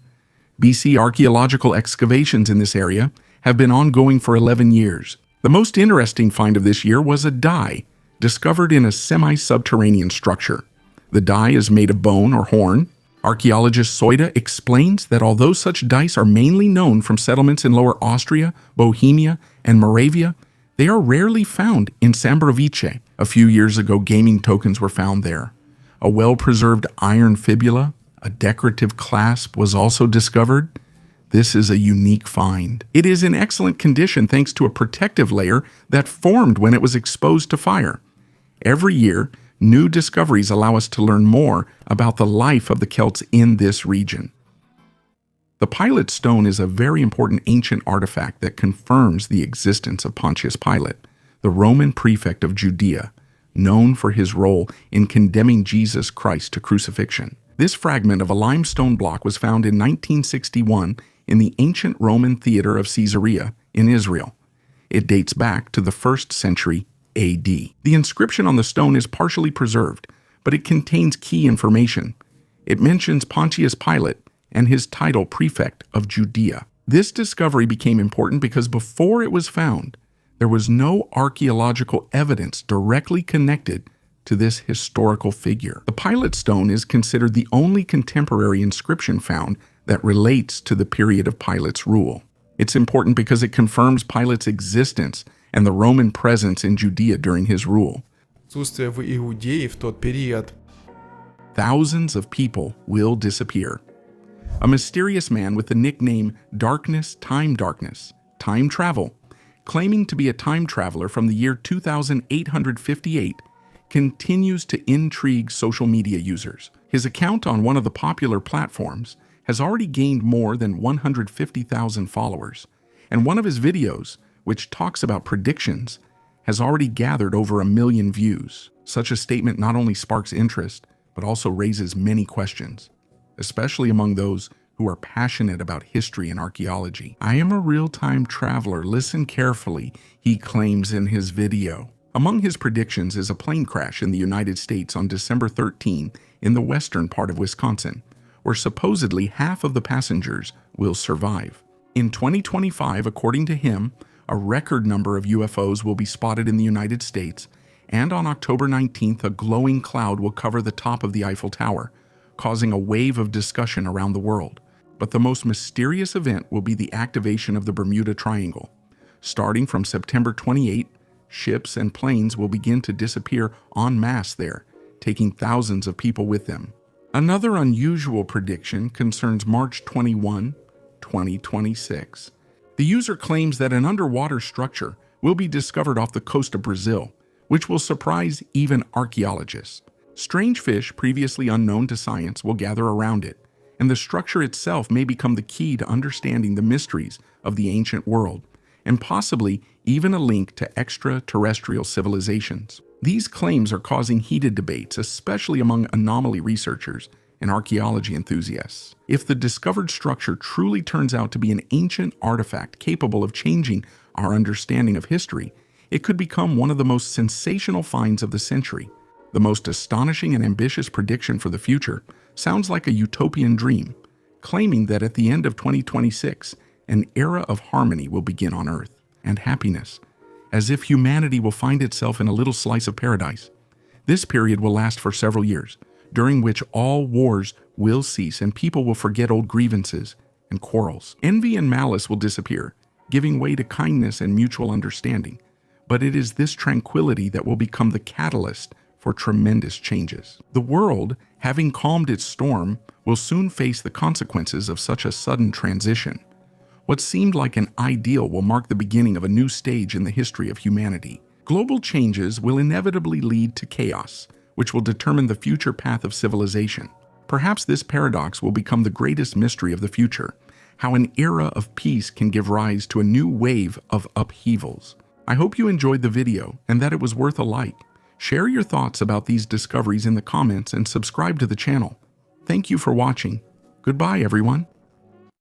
BC archaeological excavations in this area have been ongoing for 11 years. The most interesting find of this year was a die discovered in a semi-subterranean structure. The die is made of bone or horn. Archaeologist Soida explains that although such dice are mainly known from settlements in Lower Austria, Bohemia, and Moravia, they are rarely found in Samborowice. A few years ago, gaming tokens were found there. A well-preserved iron fibula, a decorative clasp, was also discovered. This is a unique find. It is in excellent condition thanks to a protective layer that formed when it was exposed to fire. Every year, new discoveries allow us to learn more about the life of the Celts in this region. The Pilate Stone is a very important ancient artifact that confirms the existence of Pontius Pilate, the Roman prefect of Judea, known for his role in condemning Jesus Christ to crucifixion. This fragment of a limestone block was found in 1961 in the ancient Roman theater of Caesarea in Israel. It dates back to the 1st century AD. The inscription on the stone is partially preserved, but it contains key information. It mentions Pontius Pilate and his title prefect of Judea. This discovery became important because before it was found, there was no archaeological evidence directly connected to this historical figure. The Pilate Stone is considered the only contemporary inscription found that relates to the period of Pilate's rule. It's important because it confirms Pilate's existence and the Roman presence in Judea during his rule. Отсутствие в Иудее в тот период. Thousands of people will disappear. A mysterious man with the nickname Darkness, Time Travel, claiming to be a time traveler from the year 2858, continues to intrigue social media users. His account on one of the popular platforms has already gained more than 150,000 followers, and one of his videos, which talks about predictions, has already gathered over 1 million views. Such a statement not only sparks interest, but also raises many questions, especially among those who are passionate about history and archaeology. "I am a real-time traveler, listen carefully," he claims in his video. Among his predictions is a plane crash in the United States on December 13 in the western part of Wisconsin, where supposedly half of the passengers will survive. In 2025, according to him, a record number of UFOs will be spotted in the United States, and on October 19th, a glowing cloud will cover the top of the Eiffel Tower, causing a wave of discussion around the world. But the most mysterious event will be the activation of the Bermuda Triangle. Starting from September 28, ships and planes will begin to disappear en masse there, taking thousands of people with them. Another unusual prediction concerns March 21, 2026. The user claims that an underwater structure will be discovered off the coast of Brazil, which will surprise even archaeologists. Strange fish previously unknown to science will gather around it, and the structure itself may become the key to understanding the mysteries of the ancient world, and possibly even a link to extraterrestrial civilizations. These claims are causing heated debates, especially among anomaly researchers and archaeology enthusiasts. If the discovered structure truly turns out to be an ancient artifact capable of changing our understanding of history, it could become one of the most sensational finds of the century. The most astonishing and ambitious prediction for the future sounds like a utopian dream, claiming that at the end of 2026, an era of harmony will begin on Earth, and happiness, as if humanity will find itself in a little slice of paradise. This period will last for several years, during which all wars will cease and people will forget old grievances and quarrels. Envy and malice will disappear, giving way to kindness and mutual understanding. But it is this tranquility that will become the catalyst for tremendous changes. The world, having calmed its storm, will soon face the consequences of such a sudden transition. What seemed like an ideal will mark the beginning of a new stage in the history of humanity. Global changes will inevitably lead to chaos, which will determine the future path of civilization. Perhaps this paradox will become the greatest mystery of the future, how an era of peace can give rise to a new wave of upheavals. I hope you enjoyed the video and that it was worth a like. Share your thoughts about these discoveries in the comments and subscribe to the channel. Thank you for watching. Goodbye, everyone.